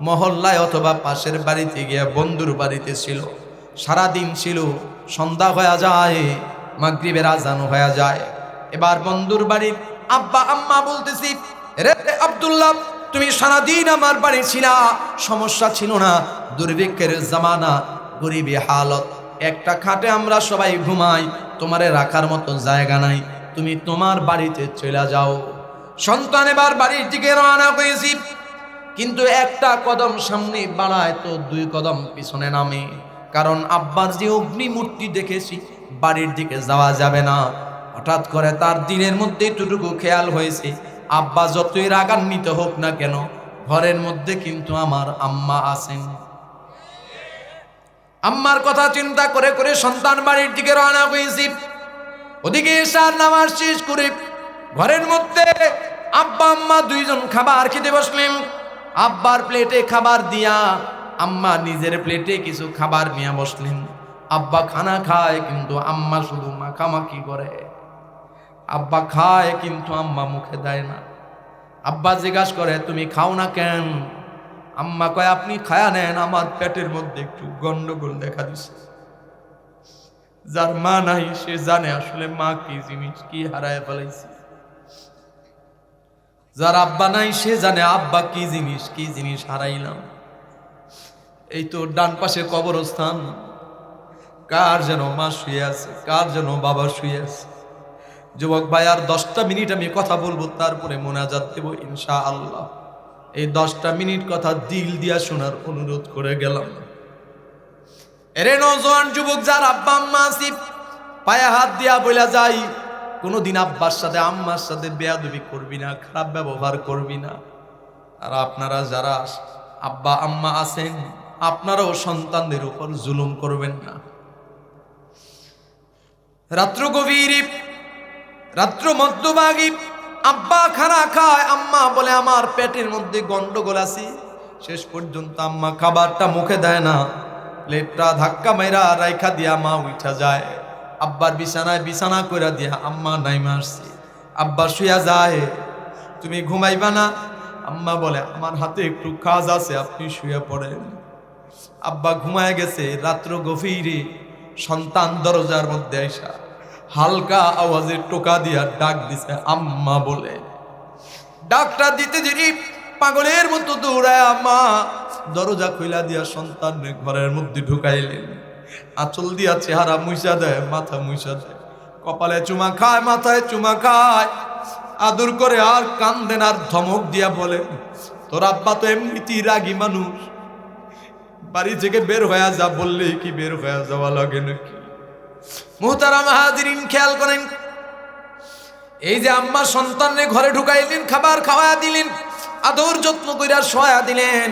মহল্লায় অথবা পাশের বাড়িতে গিয়ে বন্ধুর বাড়িতে ছিল, সারাদিন ছিল, সন্ধ্যা হয়ে যায়, মাগরিবের আজান হয়ে যায়। এবার বন্ধুর বাড়ির আব্বা আম্মা বলতেছি, রে আব্দুল্লাহ তুমি সারাদিন আমার বাড়ি ছিলা, সমস্যা ছিল না, দুর্ভিক্ষের জামানা, গরিবী হালত, একটা খাটে আমরা সবাই ঘুমাই, তোমারে রাখার মতো জায়গা নাই, তুমি তোমার বাড়িতে চলে যাও। সন্তান এবার বাড়ির দিকে রওনা হয়েছি, কিন্তু একটা কদম সামনে বাড়ায় তো 2 কদম পিছনে নামে, কারণ আব্বার যে অগ্নিমূর্তি দেখেছি বাড়ির দিকে যাওয়া যাবে না। হঠাৎ করে তার দিনের মধ্যে এতটুকু খেয়াল হয়েছে, আব্বা যতই রাগান্বিত হোক না কেন ঘরের মধ্যে কিন্তু আমার আম্মা আছেন। আম্মার কথা চিন্তা করে করে সন্তান বাড়ির দিকে রওনা হয়েছি। ওদিকে এশার নামাজ শেষ করে ঘরের মধ্যে আব্বা আম্মা 2 জন খাবার খেতে বসলেন। আব্বার প্লেটে খাবার দিয়া আম্মা নিজের প্লেটে কিছু খাবার নিয়ে বসলেন। আব্বা খানা খায় কিন্তু আম্মা শুধু মাখামাখি করে। আব্বা খায় কিন্তু আম্মা মুখে দেয় না। আব্বা জিজ্ঞাসা করে, তুমি খাও না কেন? আম্মা কয়, আপনি খায়া নেন, আমার পেটের মধ্যে একটু গন্ডগোল দেখা দিছে। যার মা নাই সে জানে আসলে মা কি জিনিস, কি হারায় ফেলাইছে। যার আব্বা নাই সে জানে আব্বা কি জিনিস হারাইলাম। এই তো ডান পাশে কবরস্থান, কার যেন মা শুয়ে আছে, কার যেন বাবা শুয়ে আছে। যুবক ভাই, আর 10টা মিনিট আমি কথা বলবো, তারপরে মোনাজাত দেব ইনশাআল্লাহ। এই 10টা মিনিট কথা দিল দিয়া শোনার অনুরোধ করে গেলাম। এরে নওজোয়ান যুবক, যার আব্বা আম্মা আছে, পায়ে হাত দিয়া বইলা যাই, কোনোদিন আব্বার সাথে আম্মার সাথে বেয়াদবি করবি না, খারাপ ব্যবহার করবি না। আর আপনারা যারা আব্বা আম্মা আছেন, আপনারাও সন্তানদের উপর জুলুম করবেন না। রাত্র গভীর, রাত্র মধ্যভাগী, আব্বা খানা খায়, আম্মা বলে আমার পেটের মধ্যে গন্ডগোল আছে। শেষ পর্যন্ত আম্মা খাবারটা মুখে দেয় না, প্লেটটা ধাক্কা মেরা রাইখা দিয়া মা উঠা যায়। আব্বার বিছানায় বিছানা কইরা দিয়া আম্মা নাইমা আসছে। আব্বা শুয়া যায়, তুমি ঘুমাইবা না? আম্মা বলে, আমার হাতে একটু কাজ আছে, আপনি শুয়ে পড়েন। আব্বা ঘুমায় গেছে। রাত্র গভীরে সন্তান দরজার মধ্যে আইসা হালকা আওয়াজে টোকা দিয়া ডাক দিছে আম্মা বলে। ডাকটা দিতে দেরি পাগলের মতো দৌড়ায় মা দরজা খুইলা দিয়া সন্তানের ঘরের মধ্যে ঢুকাইলেন। আঁচল দিয়া চেহারা মুইসা দেয়, মাথা মুইসা দেয়, কপালে চুমা খায়, মাথায় চুমা খায়, আদর করে আর কান্দেন আর ধমক দিয়া বলে, তোর আব্বা তো এমনিতেই রাগী মানুষ, বাড়ি থেকে বের হয়ে যা বললেই কি বের হয়ে যাওয়া লাগে নাকি? মুহতারাম হাজিরিন, খেয়াল করেন, এই যে আম্মা সন্তানকে ঘরে ঢুকাইলেন, খাবার খাওয়া দিলেন, আদর যত্ন কইরা শোয়া দিলেন।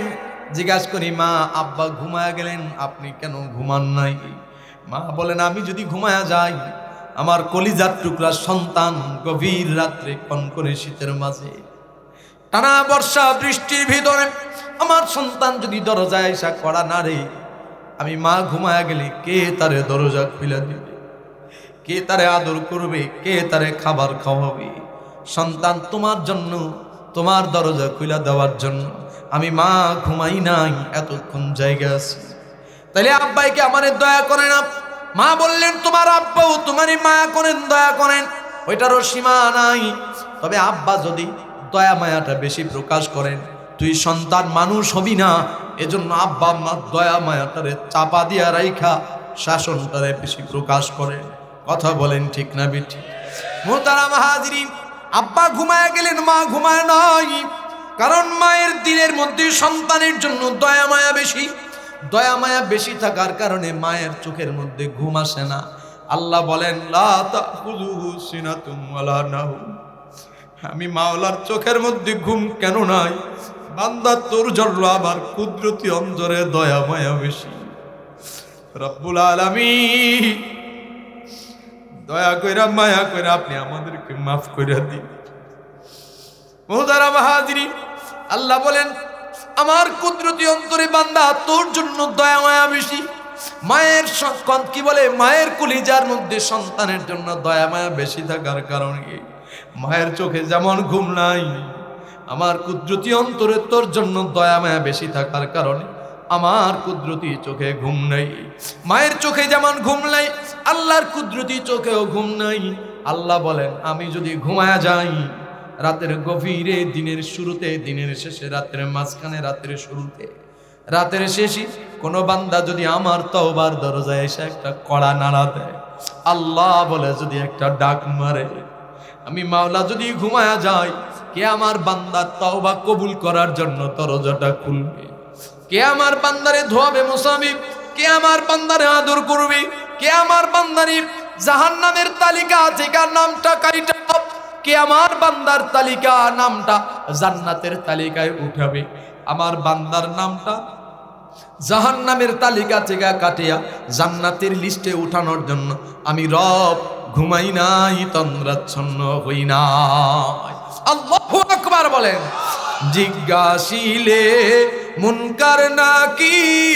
জিজ্ঞাসা করি, মা আব্বা ঘুমায়া গেলেন, আপনি কেন ঘুমান নাই? মা বলেন, আমি যদি ঘুমায়া যাই, আমার কলিজার টুকরা সন্তান গভীর রাত্রে কনকনে শীতের মাঝে টানা বর্ষা বৃষ্টির ভিতরে আমার সন্তান যদি দরজায় এসা কড়া নাড়ে, আমি মা ঘুমায়া গেলে কে তারে দরজা খুলে দিবে? কে তারে আদর করবে? কে তারে খাবার খাওয়াবে? সন্তান তোমার জন্য, তোমার দরজা খুলে দেওয়ার জন্য আমি মা ঘুমাই নাই, এতক্ষণ জায়গা আছে। তাহলে আব্বাইকে আমারে দয়া করে না? মা বললেন, তোমার আব্বাও তোমারই মায়া করেন, দয়া করেন, ওইটারও সীমা নাই। তবে আব্বা যদি দয়া মায়াটা বেশি প্রকাশ করেন, তুই সন্তান মানুষ হবি না। এজন্য আব্বা আম্মার দয়া মায়াটারে চাপা দিয়া রাইখা শাসনটারে বেশি প্রকাশ করে। কথা বলেন ঠিক না বেঠিক? মুহতারাম হাজিরিন, আব্বা ঘুমায় গেলেন, মা ঘুমায় নাই, কারণ মায়ের দিনের মধ্যে সন্তানের জন্য দয়া মায়া বেশি। দয়া মায়া বেশি থাকার কারণে মায়ের চোখের মধ্যে ঘুম আসে না। আল্লাহ বলেন, লা তাখুযুহু সিনাতুম ওয়ালা নাওম, আমি মাওলার চোখের মধ্যে ঘুম কেন নাই? বান্দা তোর জন্য আমার কুদরতি অন্তরে দয়া মায়া বেশি। রব্বুল আলামিন দয়া কইরা মায়া কইরা আপনি আমাদেরকে মাফ কইরা দিন। মুহতারাম হাজিরিন, আল্লাহ বলেন আমার কুদরতি অন্তরে বান্দা তোর জন্য দয়া মায়া বেশি। মায়ের কি বলে, মায়ের কলিজার মধ্যে সন্তানের জন্য দয়া মায়া বেশি থাকার কারণে মায়ের চোখে যেমন ঘুম নাই, আমার কুদরতি অন্তরে তোর জন্য দয়া মায়া বেশি থাকার কারণে আমার কুদরতি চোখে ঘুম নাই। মায়ের চোখে যেমন ঘুম নাই, আল্লাহর কুদরতি চোখেও ঘুম নাই। আল্লাহ বলেন আমি যদি ঘুমায়া যাই রাতের গভীরে, দিনের শুরুতে, দিনের শেষে, রাতের মাঝখানে, রাতের শুরুতে, রাতের শেষে কোনো বান্দা যদি আমার তওবার দরজায় এসে একটা কড়া নাড়া দেয়, আল্লাহ বলে যদি একটা ডাক মারে, আমি মাওলা যদি ঘুমায়া যাই, কে আমার বান্দার তওবা কবুল করার জন্য দরজাটা খুলবে, কে আমার বান্দারে ধোয়াবে মুসাবি, কে আমার বান্দারে আদর করবে, কে আমার বান্দারে জাহান্নামের তালিকা থেকে নামটা কাইটা, কে আমার বান্দার তালিকা নামটা জান্নাতের তালিকায় উঠাবে, আমার বান্দার নামটা জাহান্নামের তালিকা থেকে কাটিয়া জান্নাতের লিস্টে উঠানোর জন্য আমি রব ঘুমাই নাই, তন্দ্রাচ্ছন্ন হই নাই। আল্লাহু আকবার বলেন। জিজ্ঞাসিলে মুনকার নাকির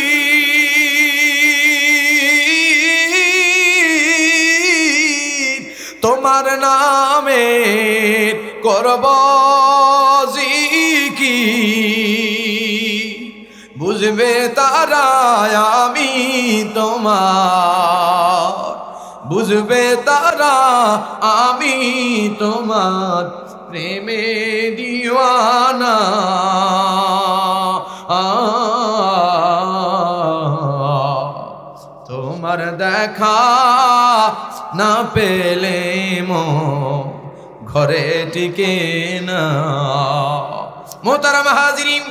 তোমার নামে করব জিকির, বুঝবে তারা আমি তোমার, বুঝবে তারা আমি তোমার প্রেমে দিওয়ানা। তোমার দেখা না পেলে মন ঘরে টিকে না। মোহতারাম হাজিরিন,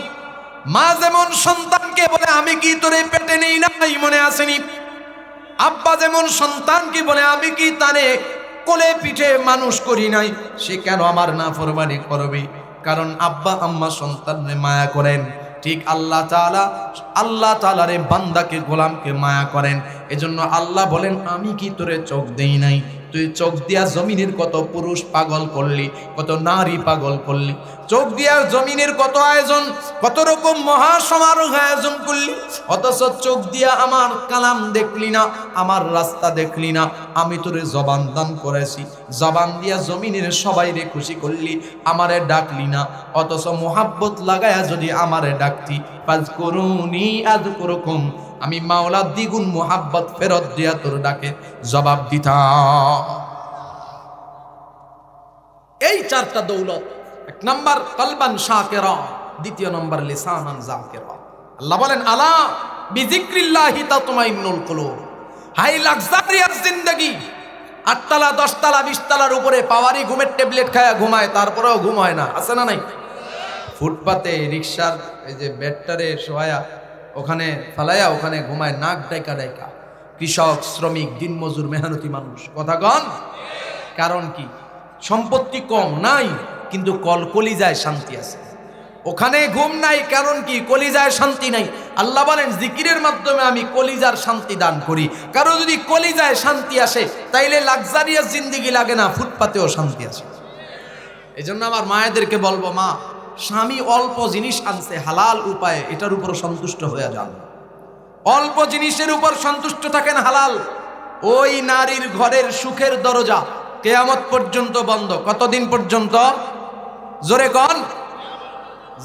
মা যেমন সন্তানকে বলে আমি কি তোরে পেটে নেই নাই, মনে আসেনি? আব্বা যেমন সন্তানকে বলে আমি কি তারে কোলে পিঠে মানুষ করি নাই, সে কেন আমার নাফরমানি করবে? কারণ আব্বা আম্মা সন্তানরে মায়া করেন, ঠিক আল্লাহ তাআলা রে বান্দাকে গোলামকে মায়া করেন। এজন্য আল্লাহ বলেন আমি কি তোরে চোখ দেই নাই? তুই চোখ দিয়া জমিনের কত পুরুষ পাগল করলি, কত নারী পাগল করলি, চোখ দিয়া জমিনের কত আয়োজন, কত রকম মহা সমারোহ আয়োজন করলি, অথচ চোখ দিয়া আমার কালাম দেখলি না, আমার রাস্তা দেখলি না। আমি তোরে জবান দান করেছি, জবান দিয়া জমিনের সবাইরে খুশি করলি, আমারে ডাকলি না। অথচ মোহাব্বত লাগায়া যদি আমারে ডাকতি, ফাজকুরুনি আযকুরুকুম, আমি মাওলা দ্বিগুণ মোহাব্বত ফেরত দিয়া তোর ডাকে জবাব দিতাম। এই চারটা দৌলত, এক নাম্বার কলবান শাকিরা, দ্বিতীয় নাম্বার লিসানান যাকিরা। আল্লাহ বলেন আলা বিযিক্রিল্লাহি তাতমাইন্নুল কুলুব। হাই লাক্সারিয়াস জিন্দেগি, 8 তলা 10 তলা 20 তলার উপরে পাওয়ারি ঘুমের ট্যাবলেট খায়া ঘুমায়, তারপরেও ঘুম হয় না, আছে না নাই? ফুটপাতে রিকশার এই যে ব্যাটারে শোয়া ওখানে ফালাইয়া ওখানে ঘুমায়, নাক ডাইকা ডাইকা। কৃষক, শ্রমিক, দিনমজুর, মেহনতি মানুষ, কথা কন। কারণ কি? সম্পত্তি কম নাই, কিন্তু কলিজায় শান্তি আছে। ওখানে ঘুম নাই, কারণ কি? কলিজায় শান্তি নাই। আল্লাহ বলেন জিকিরের মাধ্যমে আমি কলিজার শান্তি দান করি। কারো যদি কলিজায় শান্তি আসে, তাইলে লাক্সারিয়াস জিন্দেগি লাগে না, ফুটপাতেও শান্তি আছে। এই জন্য আমার মায়েদেরকে বলবো, মা স্বামী অল্প জিনিস আনছে হালাল উপায়ে, এটার উপর সন্তুষ্ট হয়ে যান। অল্প জিনিসের উপর সন্তুষ্ট থাকেন, হালাল। ওই নারীর ঘরের সুখের দরজা কিয়ামত পর্যন্ত বন্ধ। কতদিন পর্যন্ত? জোরে কন।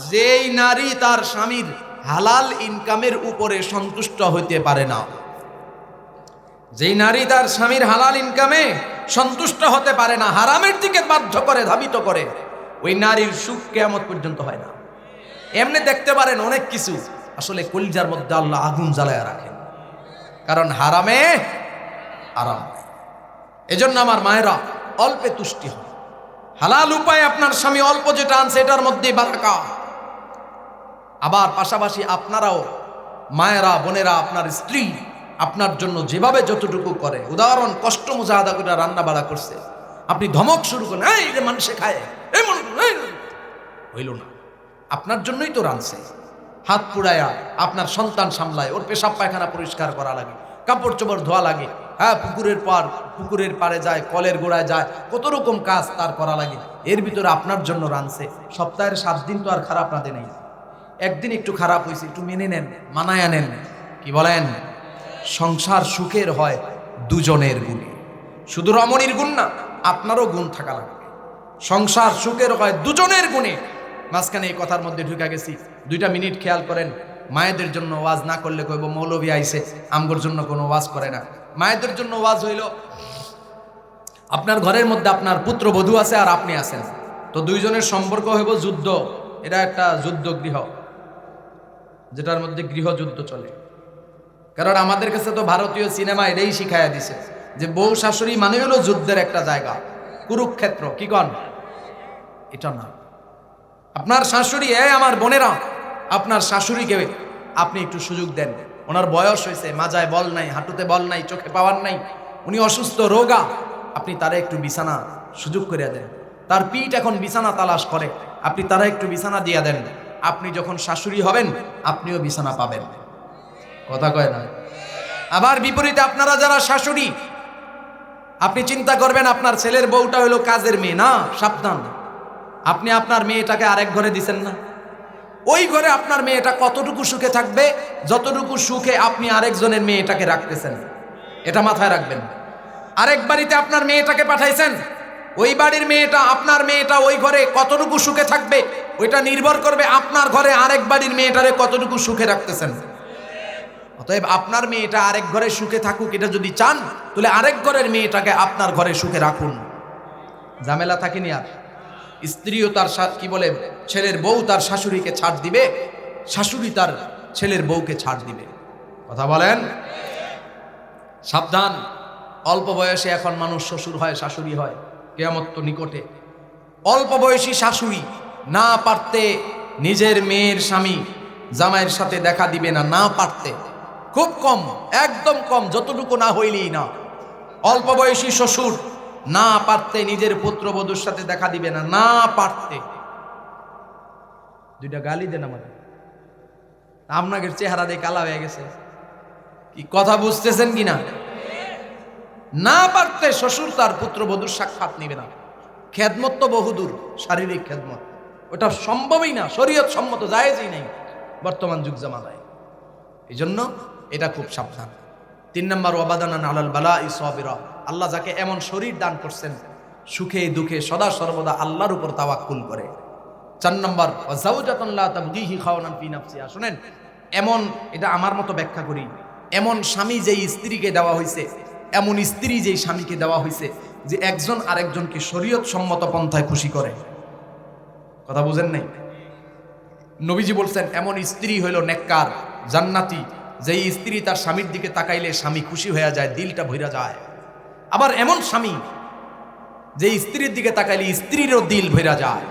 যেই নারী তার স্বামীর হালাল ইনকামের উপরে সন্তুষ্ট হইতে পারে না, যেই নারী তার স্বামীর হালাল ইনকামে সন্তুষ্ট হতে পারে না, হারামের দিকে বাধ্য করে, ধাবিত করে, ওই নারীর সুখ কিয়ামত পর্যন্ত হয় না। এমনি দেখতে পারেন অনেক কিছু, আসলে কলিজার মধ্যে আল্লাহ আগুন জ্বালায়া রাখেন, কারণ হারামে আরাম। এজন্য আমার মায়েরা অল্পে তুষ্টি হয়, হালাল উপায়ে আপনার স্বামী অল্প যেটা আনছে এটার মধ্যে বারাকা। আবার পাশাপাশি আপনারাও মায়েরা, বোনেরা, আপনার স্ত্রী আপনার জন্য যেভাবে যতটুকু করে, উদাহরণ কষ্ট মুজাহাদা করে রান্না বাড়া করছে, আপনি ধমক শুরু করেন, এই যে মানুষে খায়, হইল না, আপনার জন্যই তো রাঁধছে। হাত পুড়ায়া আপনার সন্তান সামলায়, ওর পেশাব পায়খানা পরিষ্কার করা লাগে, কাপড় চোপড় ধোয়া লাগে, হ্যাঁ, পুকুরের পাড়ে যায়, কলের গোড়ায় যায়, কত রকম কাজ তার করা লাগে। এর ভিতরে আপনার জন্য রানছে। সপ্তাহের 7 দিন তো আর খারাপ রাঁধে নেই, একদিন একটু খারাপ হয়েছে, একটু মেনে নেন, মানায় নেন। কি বলেন? সংসার সুখের হয় দুজনের গুণে, শুধু রমণীর গুণ না, আপনারও গুণ থাকা লাগবে। সংসার সুখের হয় দুজনের গুণে। মাঝখানে এই কথার মধ্যে ঢুকে গেছি, 2টা মিনিট খেয়াল করেন। মায়েদের জন্য ওয়াজ না করলে কইব মৌলভী আইছে, আমগোর জন্য কোনো ওয়াজ করে না। মায়েদের জন্য ওয়াজ হইল, আপনার ঘরের মধ্যে আপনার পুত্রবধূ আছে আর আপনি আছেন, তো দুইজনের সম্পর্ক হইব যুদ্ধ। এটা একটা যুদ্ধ গৃহ, যেটার মধ্যে গৃহযুদ্ধ চলে। কারণ আমাদের কাছে তো ভারতীয় সিনেমা এটাই শিখাইয়া দিছে যে বউ শাশুড়ি মানে হলো যুদ্ধের একটা জায়গা, কুরুক্ষেত্র। কি কন? এটা না। আপনার শাশুড়ি, আমার বোনেরা, আপনার শাশুড়িকে আপনি একটু সুযোগ দেন। ওনার বয়স হয়েছে, মাজায় বল নাই, হাঁটুতে বল নাই, চোখে পাওয়ার নাই, উনি অসুস্থ, রোগা, আপনি তারা একটু বিছানা সুযোগ করে দেন। তার পিঠ এখন বিছানা তালাশ করে, আপনি তারা একটু বিছানা দিয়ে দেন। আপনি যখন শাশুড়ি হবেন আপনিও বিছানা পাবেন। কথা কয় না? আবার বিপরীতে আপনারা যারা শাশুড়ি, আপনি চিন্তা করবেন আপনার ছেলের বউটা হলো কাজের মেয়ে। না, সাবধান। আপনি আপনার মেয়েটাকে আরেক ঘরে দিছেন না, ওই ঘরে আপনার মেয়েটা কতটুকু সুখে থাকবে যতটুকু সুখে আপনি আরেকজনের মেয়েটাকে রাখতেছেন। এটা মাথায় রাখবেন। আরেক বাড়িতে আপনার মেয়েটাকে পাঠাইছেন, ওই বাড়ির মেয়েটা, আপনার মেয়েটা ওই ঘরে কতটুকু সুখে থাকবে ওইটা নির্ভর করবে আপনার ঘরে আরেক বাড়ির মেয়েটারে কতটুকু সুখে রাখতেছেন। অতএব আপনার মেয়েটা আরেক ঘরে সুখে থাকুক, এটা যদি চান তাহলে আরেক ঘরের মেয়েটাকে আপনার ঘরে সুখে রাখুন। ঝামেলা থাকেনি আর। স্ত্রীও তার কি বলে, ছেলের বউ তার শাশুড়িকে ছাড় দিবে, শাশুড়ি তার ছেলের বউকে ছাড় দিবে। কথা বলেন? সাবধান। অল্প বয়সে এখন মানুষ শ্বশুর হয়, শাশুড়ি হয়, কিয়ামত তো নিকটে। অল্প বয়সী শাশুড়ি না পারতে নিজের মেয়ের স্বামী জামাইয়ের সাথে দেখা দিবে না, না পারতে, খুব কম, একদম কম, যতটুকু না হইলেই না। অল্প বয়সী শ্বশুর না পারতে নিজের পুত্রবধূর সাথে দেখা দিবে না, না পারতে। 2টা গালি দেন আমাকে, আপনাদের চেহারা দিয়ে কালা হয়ে গেছে। কি কথা বুঝতেছেন কিনা? না পারতে শ্বশুর তার পুত্রবধূর সাক্ষাৎ নিবে না। খেদমত তো বহুদূর, শারীরিক খেদমত ওটা সম্ভবই না, শরীয়ত সম্মত জায়েজই নাই বর্তমান যুগ জামানায়। এই জন্য এটা খুব সাবধান। 3 নম্বর, ওয়াবাদানান আলাল বালাই সাবিরা। আল্লাহ যাকে এমন শরীর দান করছেন, সুখে দুঃখে সদা সর্বদা আল্লাহর উপর তাওয়াক্কুল করে। 4 নম্বর, ওয়াজাওজাতুন লা তাবগিহি খাওয়ানান ফি নাফসিহা। শুনেন, এমন, এটা আমার মতো ব্যাখ্যা করি, এমন স্বামী যেই স্ত্রীকে দেওয়া হয়েছে, এমন স্ত্রী যেই স্বামীকে দেওয়া হয়েছে যে একজন আরেকজনকে শরীয়ত সম্মত পন্থায় খুশি করে। কথা বুঝেন নাই? নবীজি বলছেন এমন স্ত্রী হইল নেককার, জান্নাতি, যেই স্ত্রী তার স্বামীর দিকে তাকাইলে স্বামী খুশি হয়ে যায়, দিলটা ভইরা যায়। আবার এমন স্বামী যে স্ত্রীর দিকে তাকাইলে স্ত্রীরও দিল ভইরা যায়।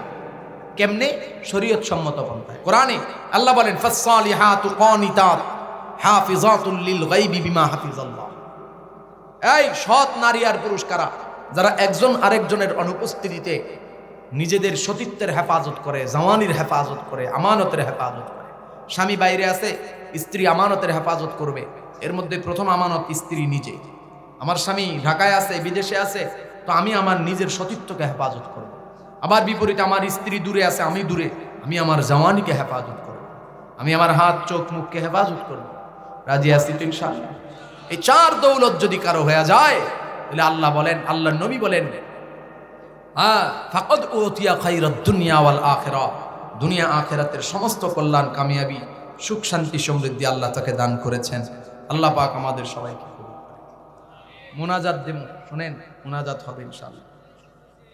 কেমনে? শরীয়ত সম্মত পন্থায়। কোরআনে আল্লাহ বলেন ফাসসালিহাতু কানিতাত হাফিজাতুল লিল গায়বি বিমা হাফিজাল্লাহ। এই সৎ নারী আর পুরুষ কারা? যারা একজন আরেকজনের অনুপস্থিতিতে নিজেদের সতীত্বের হেফাজত করে, জওয়ানির হেফাজত করে, আমানতের হেফাজত করে। স্বামী বাইরে আছে, স্ত্রী আমানতের হেফাজত করবে। এর মধ্যে প্রথম আমানত স্ত্রী নিজে। আমার স্বামী ঢাকায় আছে, বিদেশে আছে, তো আমি আমার নিজের সতীত্বকে হেফাজত করব। আবার বিপরীতে আমার স্ত্রী দূরে আছে, আমি দূরে, আমি আমার জওয়ানিকে হেফাজত করব, আমি আমার হাত চোখ মুখকে হেফাজত করব। রাজি আছি তো ইনশাআল্লাহ? এই 4 দৌলত যদি কারো হয়ে যায় তাহলে আল্লাহ বলেন, আল্লাহর নবী বলেন, ফাকাদ উতিয়া খায়রাদ দুনিয়া ওয়াল আখিরা। দুনিয়া আখিরাতের সমস্ত কল্যাণ, কামিয়াবি, সুখ শান্তি সমৃদ্ধি আল্লাহ তাকে দান করেছেন। আল্লাহ পাক আমাদের সবাইকে কবুল করে। মুনাজাত দেব, শুনেন, মুনাজাত হবে ইনশাআল্লাহ।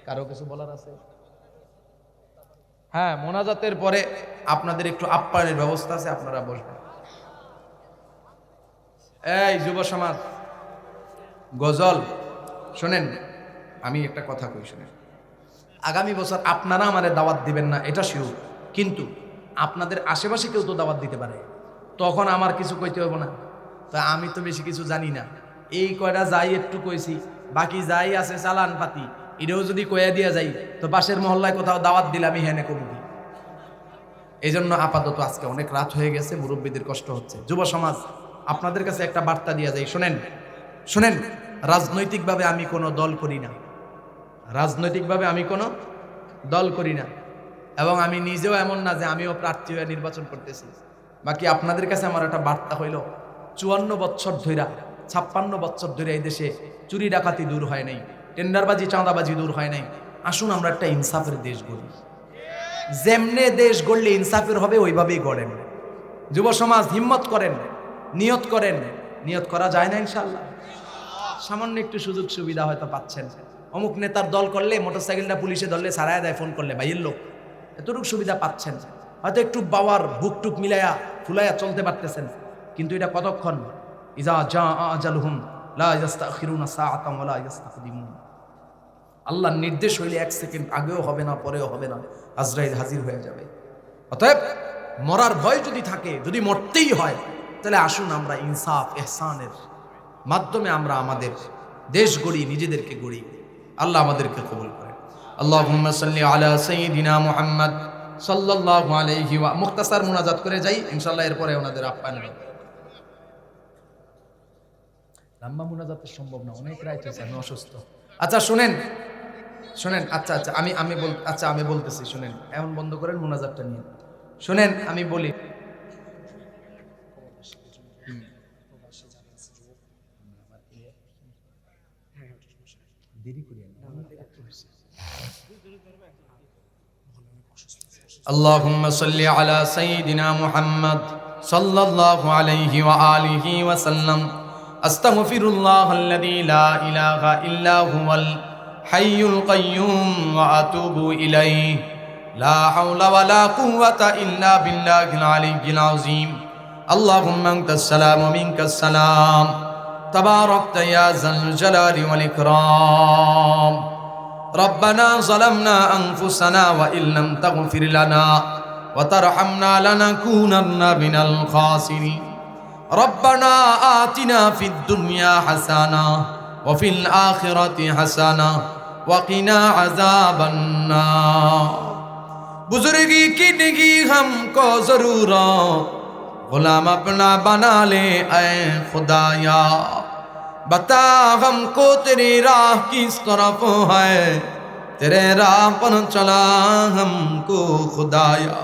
কারো কিছু বলার আছে? হ্যাঁ, মুনাজাতের পরে আপনাদের একটু আপ্যায়নের ব্যবস্থা আছে, আপনারা বসবেন। এই যুব সমাজ, গজল শোনেন, আমি একটা কথা কই, শোনেন। আগামী বছর আপনারা আমাদের দাওয়াত দিবেন না এটা শিওর, কিন্তু আপনাদের আশেপাশে কেউ তো দাওয়াত দিতে পারে, তখন আমার কিছু কইতে হবে না। তা আমি তো বেশি কিছু জানি না, এই কয়টা যাই একটু কইছি, বাকি যাই আছে চালান পাতি, এটাও যদি কইয়া দিয়া যাই তো পাশের মহল্লায় কোথাও দাওয়াত দিলে আমি হেনে কবি। এই জন্য আপাতত আজকে অনেক রাত হয়ে গেছে, মুরব্বীদের কষ্ট হচ্ছে। যুব সমাজ, আপনাদের কাছে একটা বার্তা দিয়া যাই, শোনেন। শুনেন, রাজনৈতিকভাবে আমি কোনো দল করি না, রাজনৈতিকভাবে আমি কোনো দল করি না, এবং আমি নিজেও এমন না যে আমিও প্রার্থী হয়ে নির্বাচন করতেছি। বাকি আপনাদের কাছে আমার একটা বার্তা হইল, 54 বছর ধইরা 56 বছর ধরে এই দেশে চুরি ডাকাতি দূর হয় নাই, টেন্ডারবাজি চাঁদাবাজি দূর হয় নাই। আসুন আমরা একটা ইনসাফের দেশ গড়ি। যেমনে দেশ গড়লে ইনসাফের হবে ওইভাবেই গড়েন। যুব সমাজ হিম্মত করেন, নিয়ত করেন। নিয়ত করা যায় না ইনশাআল্লাহ? সামান্য একটু সুযোগ সুবিধা হয়তো পাচ্ছেন, অমুক নেতার দল করলে মোটরসাইকেলটা পুলিশে ধরলে সারায় দেয় ফোন করলে, ভাইয়ের লোক, এতটুকু সুবিধা পাচ্ছেন, হয়তো একটু বাওয়ার বুকটুক মিলাইয়া ফুলাইয়া চলতে পারতেছেন। কিন্তু এটা কতক্ষণ? ইজা জা আজালুহুম লা ইস্তাখিরুনা সাআতান ওয়া লা ইস্তাকদিমুন। আল্লাহর নির্দেশ হইলে 1 সেকেন্ড আগেও হবে না, পরেও হবে না, আজরাইল হাজির হয়ে যাবে। অতএব মরার ভয় যদি থাকে, যদি মরতেই হয়, তাহলে আসুন আমরা ইনসাফ ইহসানের মাধ্যমে আমরা আমাদের দেশ গড়ি, নিজেদেরকে গড়ি। আল্লাহ আমাদেরকে কবুল করেন। আল্লাহুম্মা সাল্লি আলা সাইয়্যিদিনা মুহাম্মদ সাল্লাল্লাহু আলাইহি ওয়া মুখতাসার মুনাজাত করে যাই, ইনশাআল্লাহ এরপরে ওনাদের আপ্যায়ন হবে। লম্বা মুনাজাত সম্ভব না, অনেক রাত হয়েছে, আমি অসুস্থ। আচ্ছা শুনেন, আচ্ছা আমি বলতেছি, শুনেন, এখন বন্ধ করেন মুনাজাতটা নিয়ে। শুনেন আমি বলি, আল্লাহুম্মা সাল্লি আলা সাইয়্যিদিনা মুহাম্মদ সাল্লাল্লাহু আলাইহি ওয়া আলিহি ওয়া সাল্লাম। আস্তাগফিরুল্লাহাল্লাযী লা ইলাহা ইল্লা হুয়াল হাইয়ুল কাইয়্যুম ওয়া আতুবু ইলাইহি। লা হাওলা ওয়া লা কুওয়াতা ইল্লা বিল্লাহিল আলিয়্যিল আযীম। আল্লাহুম্মা আনতাস সালাম ওয়া মিনকাস সালাম, তাবারাকতা ইয়া যাল জালালি ওয়াল ইকরাম। ربنا ظلمنا أنفسنا وإن لم تغفر لنا وترحمنا لنكونن من الخاسرين. ربنا آتنا في الدنيا حسنة وفي الآخرة حسنة وقنا عذاب النار. बुजुर्गी की निगी हमको जरूरत, गुलाम अपना बना ले ऐ खुदाया। बता हमको तेरी राह किस तरफ है, तेरे राह पर चला हमको खुदाया।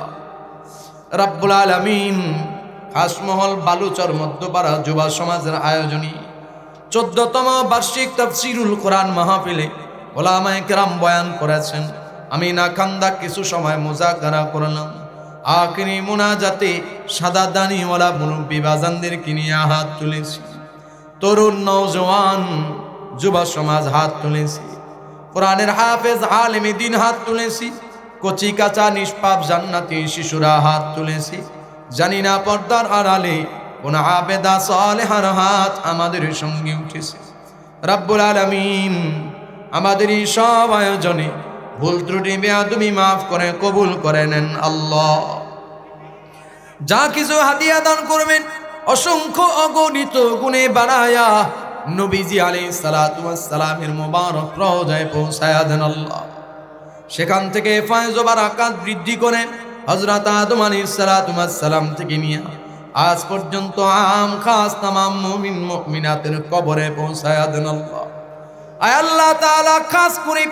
रब्बुल आलमीन খাসমহল বালুচর মধ্যপাড়া যুব সমাজের আয়োজনে 14তম বার্ষিক তাফসীরুল কোরআন মাহফিলে ওলামায়ে কেরাম বয়ান করেছেন। আমি না খান্দা কিছু সময় মুযাকারা করলাম। আখিরি মুনাজাতে সাদা দানিওয়ালা মুরব্বী বাজানদেরকে নিয়ে হাত তুলেছি, তরুণ নওজওয়ান যুব সমাজ হাত তুলেছি, কোরআনের হাফেজ আলেমে দ্বীন হাত তুলেছি, কচি কাঁচা নিষ্পাপ জান্নাতি শিশুরা হাত তুলেছি। জানি না পর্দার আড়ালে কোন আবেদা সালেহার হাত আমাদের সঙ্গে উঠেছে। রব্বুল আলামিন আমাদের এই সব আয়োজনে ভুল ত্রুটি বেয়াদবি মাফ করে কবুল করে নেন। আল্লাহ যা কিছু হাদিয়া দান করবেন অসংখ্য অগণিত গুণে বাড়ায়া নবীজি আলাইহিস সালাতু ওয়াস সালামের মুবারক রওজায় পৌঁছায়া দেন। আল্লাহ সেখান থেকে ফয়েজ ও বারাকাত বৃদ্ধি করে হযরত আদম আলাইহিস সালাতু ওয়াস সালাম থেকে নিয়ে আজ পর্যন্ত আম খাস তামাম মুমিন মুমিনাতের কবরে পৌঁছায়া দেন। আল্লাহ আয় আল্লাহ তাআলা খাস করে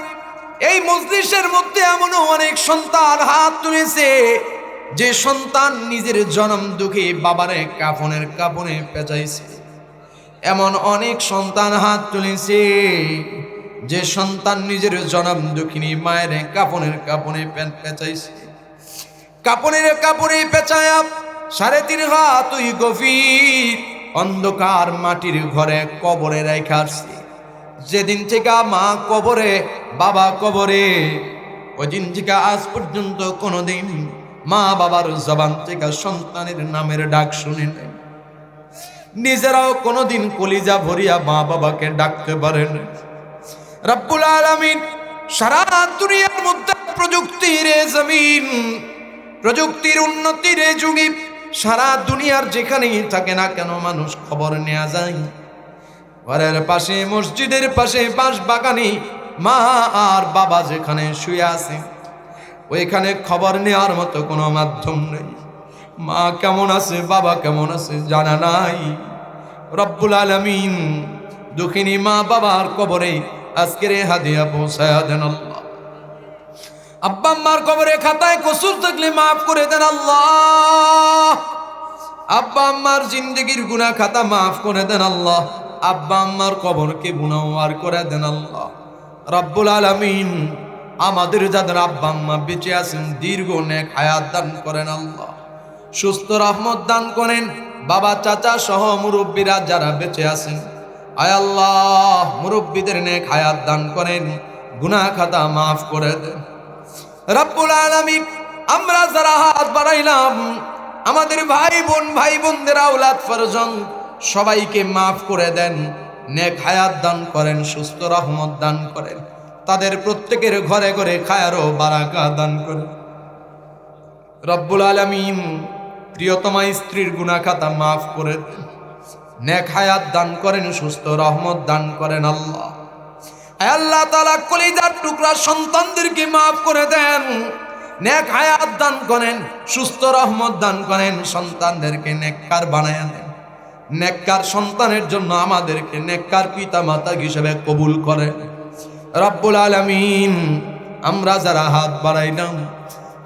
এই মজলিসের মধ্যে এমন অনেক সন্তান হাত তুলেছে, যে সন্তান নিজের জন্ম দুঃখে বাবারে কাফনের কাপড়ে পেঁচাইছে। এমন অনেক সন্তান হাত তুলেছে, যে সন্তান নিজের জন্ম দুঃখিনী মায়ের কাপনের কাপড়ে পেঁচাইছে। কাপনের কাপড়ে পেঁচায়া 3.5 হাত ওই গভীর অন্ধকার মাটির ঘরে কবরে রেখে আসছে। যেদিন থেকে মা কবরে বাবা কবরে, ওই দিন থেকে আজ পর্যন্ত কোনোদিন মা বাবার জবান থেকে সন্তানের নামের ডাক শুনে নাই। নিজেরাও কোনোদিন কলিজা ভরিয়া মা বাবাকে ডাকতে পারেন। রব্বুল আলামিন সারা দুনিয়ার মধ্যে প্রযুক্তির জমিন, প্রযুক্তির উন্নতির যুগে সারা দুনিয়ার যেখানেই থাকে না কেন মানুষ খবর নেওয়া যায়। ঘরের পাশে মসজিদের পাশে বাঁশ বাগানে মা আর বাবা যেখানে শুয়ে আছে, ওইখানে খবর নেওয়ার মতো কোনো মাধ্যম নেই। মা কেমন আছে বাবা কেমন আছে জানা নাই। রব্বুল আলামিন দুঃখিনী মা বাবার কবরে আজকের হাদিয়া পৌঁছায়া দেন আল্লাহ। আব্বা আম্মার কবরে খাতায় কসুর থাকলে মাফ করে দেন আল্লাহ। আব্বা আম্মার জিন্দগির গুনাহ খাতা মাফ করে দেন আল্লাহ। আব্বা আম্মার কবরকে গুনাহগার করে দেন আল্লাহ রাব্বুল আলামিন। আমাদের যাদের আব্বা আম্মা বেঁচে আছেন দীর্ঘ নেক হায়াত দান করেন আল্লাহ, সুস্থ রহমত দান করেন। বাবা চাচা সহ মুরব্বীরা যারা বেঁচে আছেন আয় আল্লাহ মুরব্বীদের নেক হায়াত দান করেন, গুনাহ খাতা মাফ করে দেন রাব্বুল আলামিন। আমরা যারা হাত বাড়াইলাম আমাদের ভাই বোনদের আওলাদ ফরজন্দ সবাইকে মাফ করে দেন, নেক হায়াত দান করেন, সুস্থ রহমত দান করেন। তাদের প্রত্যেকের ঘরে ঘরে খায়ার ও বারাকা দান করেন রব্বুল আলামিন। প্রিয়তমা স্ত্রীর গুনাহ খাতা মাফ করে দেন, নেক হায়াত দান করেন, সুস্থ রহমত দান করেন আল্লাহ। আল্লাহ তাআলা কলিজার টুকরা সন্তানদেরকে মাফ করে দেন, নেক হায়াত দান করেন, সুস্থ রহমত দান করেন, সন্তানদেরকে নেককার বানায় দেন। নেককার সন্তানের জন্য আমাদেরকে নেককার পিতা মাতা হিসেবে কবুল করেন রব্বুল আলামিন। আমরা যারা হাত বাড়াইলাম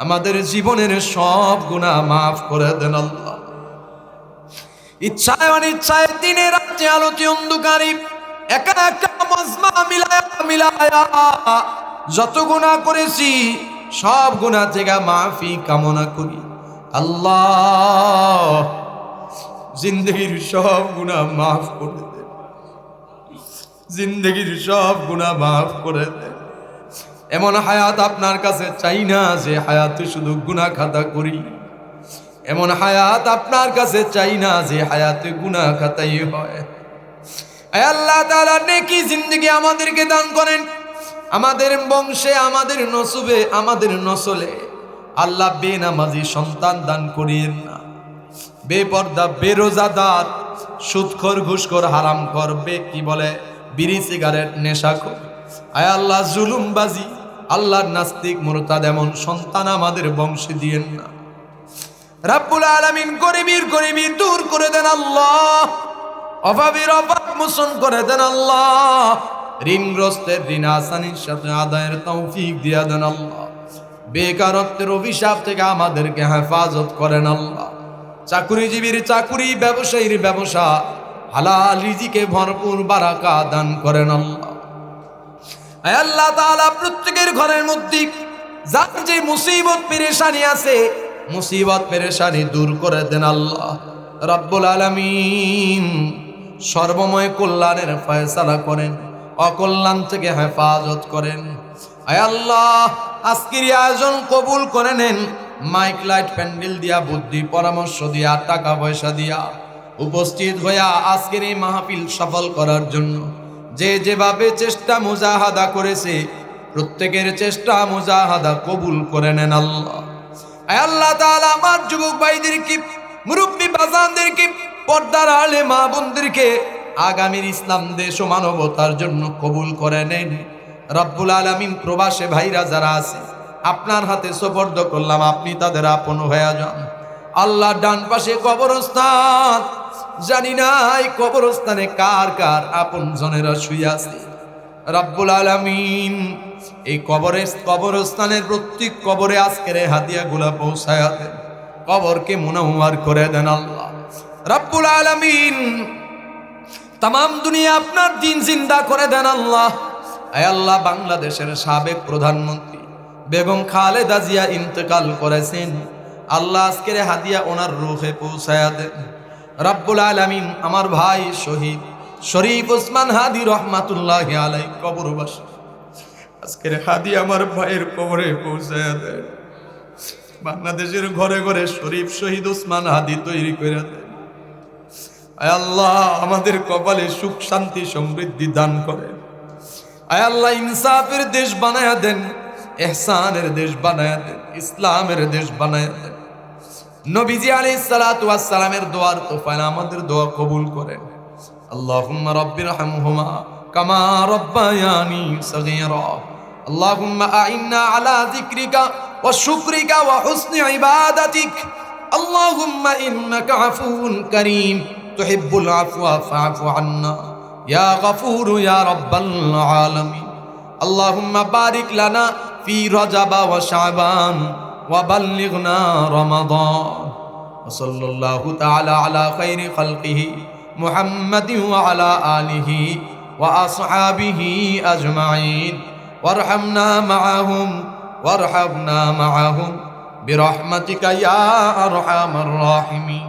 আমাদের জীবনের সব গুনাহ মাফ করে দেন আল্লাহ। ইচ্ছায় অনিচ্ছায় দিনে রাতে আলোতে অন্ধকারে একা একা মজমা মিলায়া যত গুনাহ করেছি সব গুনাহ থেকে মাফি কামনা করি আল্লাহ। জিন্দগির সব গুনাহ মাফ করে দেন, জিন্দগির সব গুনাহ মাফ করে দেন। এমন হায়াত আপনার কাছে চাই না যে হায়াতে শুধু গুনাহ খাতা করি, এমন হায়াত আপনার কাছে চাই না যে হায়াতে গুনাহ খাতাই হয়। আল্লাহ তাআলা নেকি জিন্দগি আমাদেরকে দান করেন, আমাদের বংশে আমাদের নসবে আমাদের নসলে আল্লাহ বেনামাজি সন্তান দান করিয়েন না, বেপর্দা বেরোজাদার সুদখোর ঘুষখোর হারামখোর কি বলে বিড়ি সিগারেট নেশাখোর আয় আল্লাহ জুলুমবাজি আল্লাহর নাস্তিক মুরতাদ এমন সন্তান আমাদের বংশে দিয়েন না রাব্বুল আলামিন। গরিবি দূর করে দেন আল্লাহ, অভাবীর অভাব মোচন করে দেন আল্লাহ, ঋণগ্রস্তের ঋণ আসানির সাথে আদায়ের তৌফিক দিয়া দেন আল্লাহ। বেকারত্বের অভিশাপ থেকে আমাদেরকে হেফাজত করেন আল্লাহ। চাকুরিজীবীর চাকুরি, ব্যবসায়ীর ব্যবসা, হালাল রিজিকে ভরপুর বারাকা দান করেন আল্লাহ। আল্লাহ তাআলা প্রত্যেকের ঘরের মধ্যে যার যে মুসিবত পেরেশানি আছে মুসিবত পেরেশানি দূর করে দেন আল্লাহ রাব্বুল আলামিন। সর্বময় কল্যাণের ফয়সালা করেন, অকল্যাণ থেকে হেফাজত করেন। আয় আল্লাহ আজকের আয়োজন কবুল করে নেন। মাইক লাইট প্যান্ডেল দিয়া, বুদ্ধি পরামর্শ দিয়া, টাকা পয়সা দিয়া উপস্থিত হইয়া আজকের এই মাহফিল সফল করার জন্য যে যেভাবে চেষ্টা মুজাহাদা করেছে প্রত্যেকের চেষ্টা মুজাহাদা কবুল করে নেন আল্লাহ। আয় আল্লাহ তাআলা আমার যুবক ভাইদেরকে, মুরব্বী বাজানদেরকে, পর্দার আলে মা বোনদেরকে আগামীর ইসলাম দেশ ও মানবতার জন্য কবুল করে নেন রব্বুল আলামিন। প্রবাসে ভাইরা যারা আছে আপনার হাতে সুপর্দ করলাম, আপনি তাদের আপন হয়ে যান আল্লাহ। ডান পাশে কবরস্থান, জানি না এই কবরস্থানে কার কার আপন জনেরা শুয়ে আছে রব্বুল আলামিন। এই কবরস্থানের প্রত্যেক কবরে আজকের হাদিয়াগুলা পৌঁছায়া দেন, কবরকে মুনাওয়ার করে দেন আল্লাহ রব্বুল আলামিন। তামাম দুনিয়া আপনার দিন জিন্দা করে দেন আল্লাহ। আয় আল্লাহ বাংলাদেশের সাবেক প্রধানমন্ত্রী বেগম খালেদা জিয়া ইন্তেকাল করেছেন আল্লাহ, আজকের হাদিয়া ওনার রূহে পৌঁছায়া দেন রব্বুল আলামিন। আমার ভাই শহীদ শরীফ ওসমান হাদি রহমাতুল্লাহি আলাইহি কবরবাসী, আজকের হাদিয়া আমার ভাইয়ের কবরে পৌঁছায়া দেন। বাংলাদেশের ঘরে ঘরে শরীফ শহীদ ওসমান হাদি তৈরি করে দেন। আয় আল্লাহ আমাদের কপালে সুখ শান্তি সমৃদ্ধি দান করেন। আয় আল্লাহ ইনসাফের দেশ বানায়া দেন, ইহসানের দেশ বানায়া দেন, ইসলামের দেশ বানায়া দেন। নবীজি আলাইহিস সালাতু ওয়াস সালামের দোয়ার তোফায় আমাদের দোয়া কবুল করেন। আল্লাহুম্মা রাব্বিরহামহুমা কামা রাব্বায়ানি সগীরা। আল্লাহুম্মা আইন্না আলা যিকরিকা ওয়া শুকরিকা ওয়া হুসনি ইবাদাতিক। আল্লাহুম্মা ইন্নাকা আফুউন কারীম তুহিব্বুল আফওয়া ফাআফু আন্না। ইয়া গফুর ইয়া রাব্বাল আলামিন। আল্লাহুম্মা বারিক লানা ফি রজব ওয়া শাবান ওয়া বাল্লিগনা রমাদান। ওয়া সাল্লাল্লাহু তাআলা আলা খাইরি খালকিহি মুহাম্মাদিন ওয়া আলা আলিহি ওয়া আসহাবিহি আজমাইন ওয়ারহামনা মাআহুম ওয়ারহামনা মাআহুম বিরহমাতিকা ইয়া আরহামার রাহিমিন।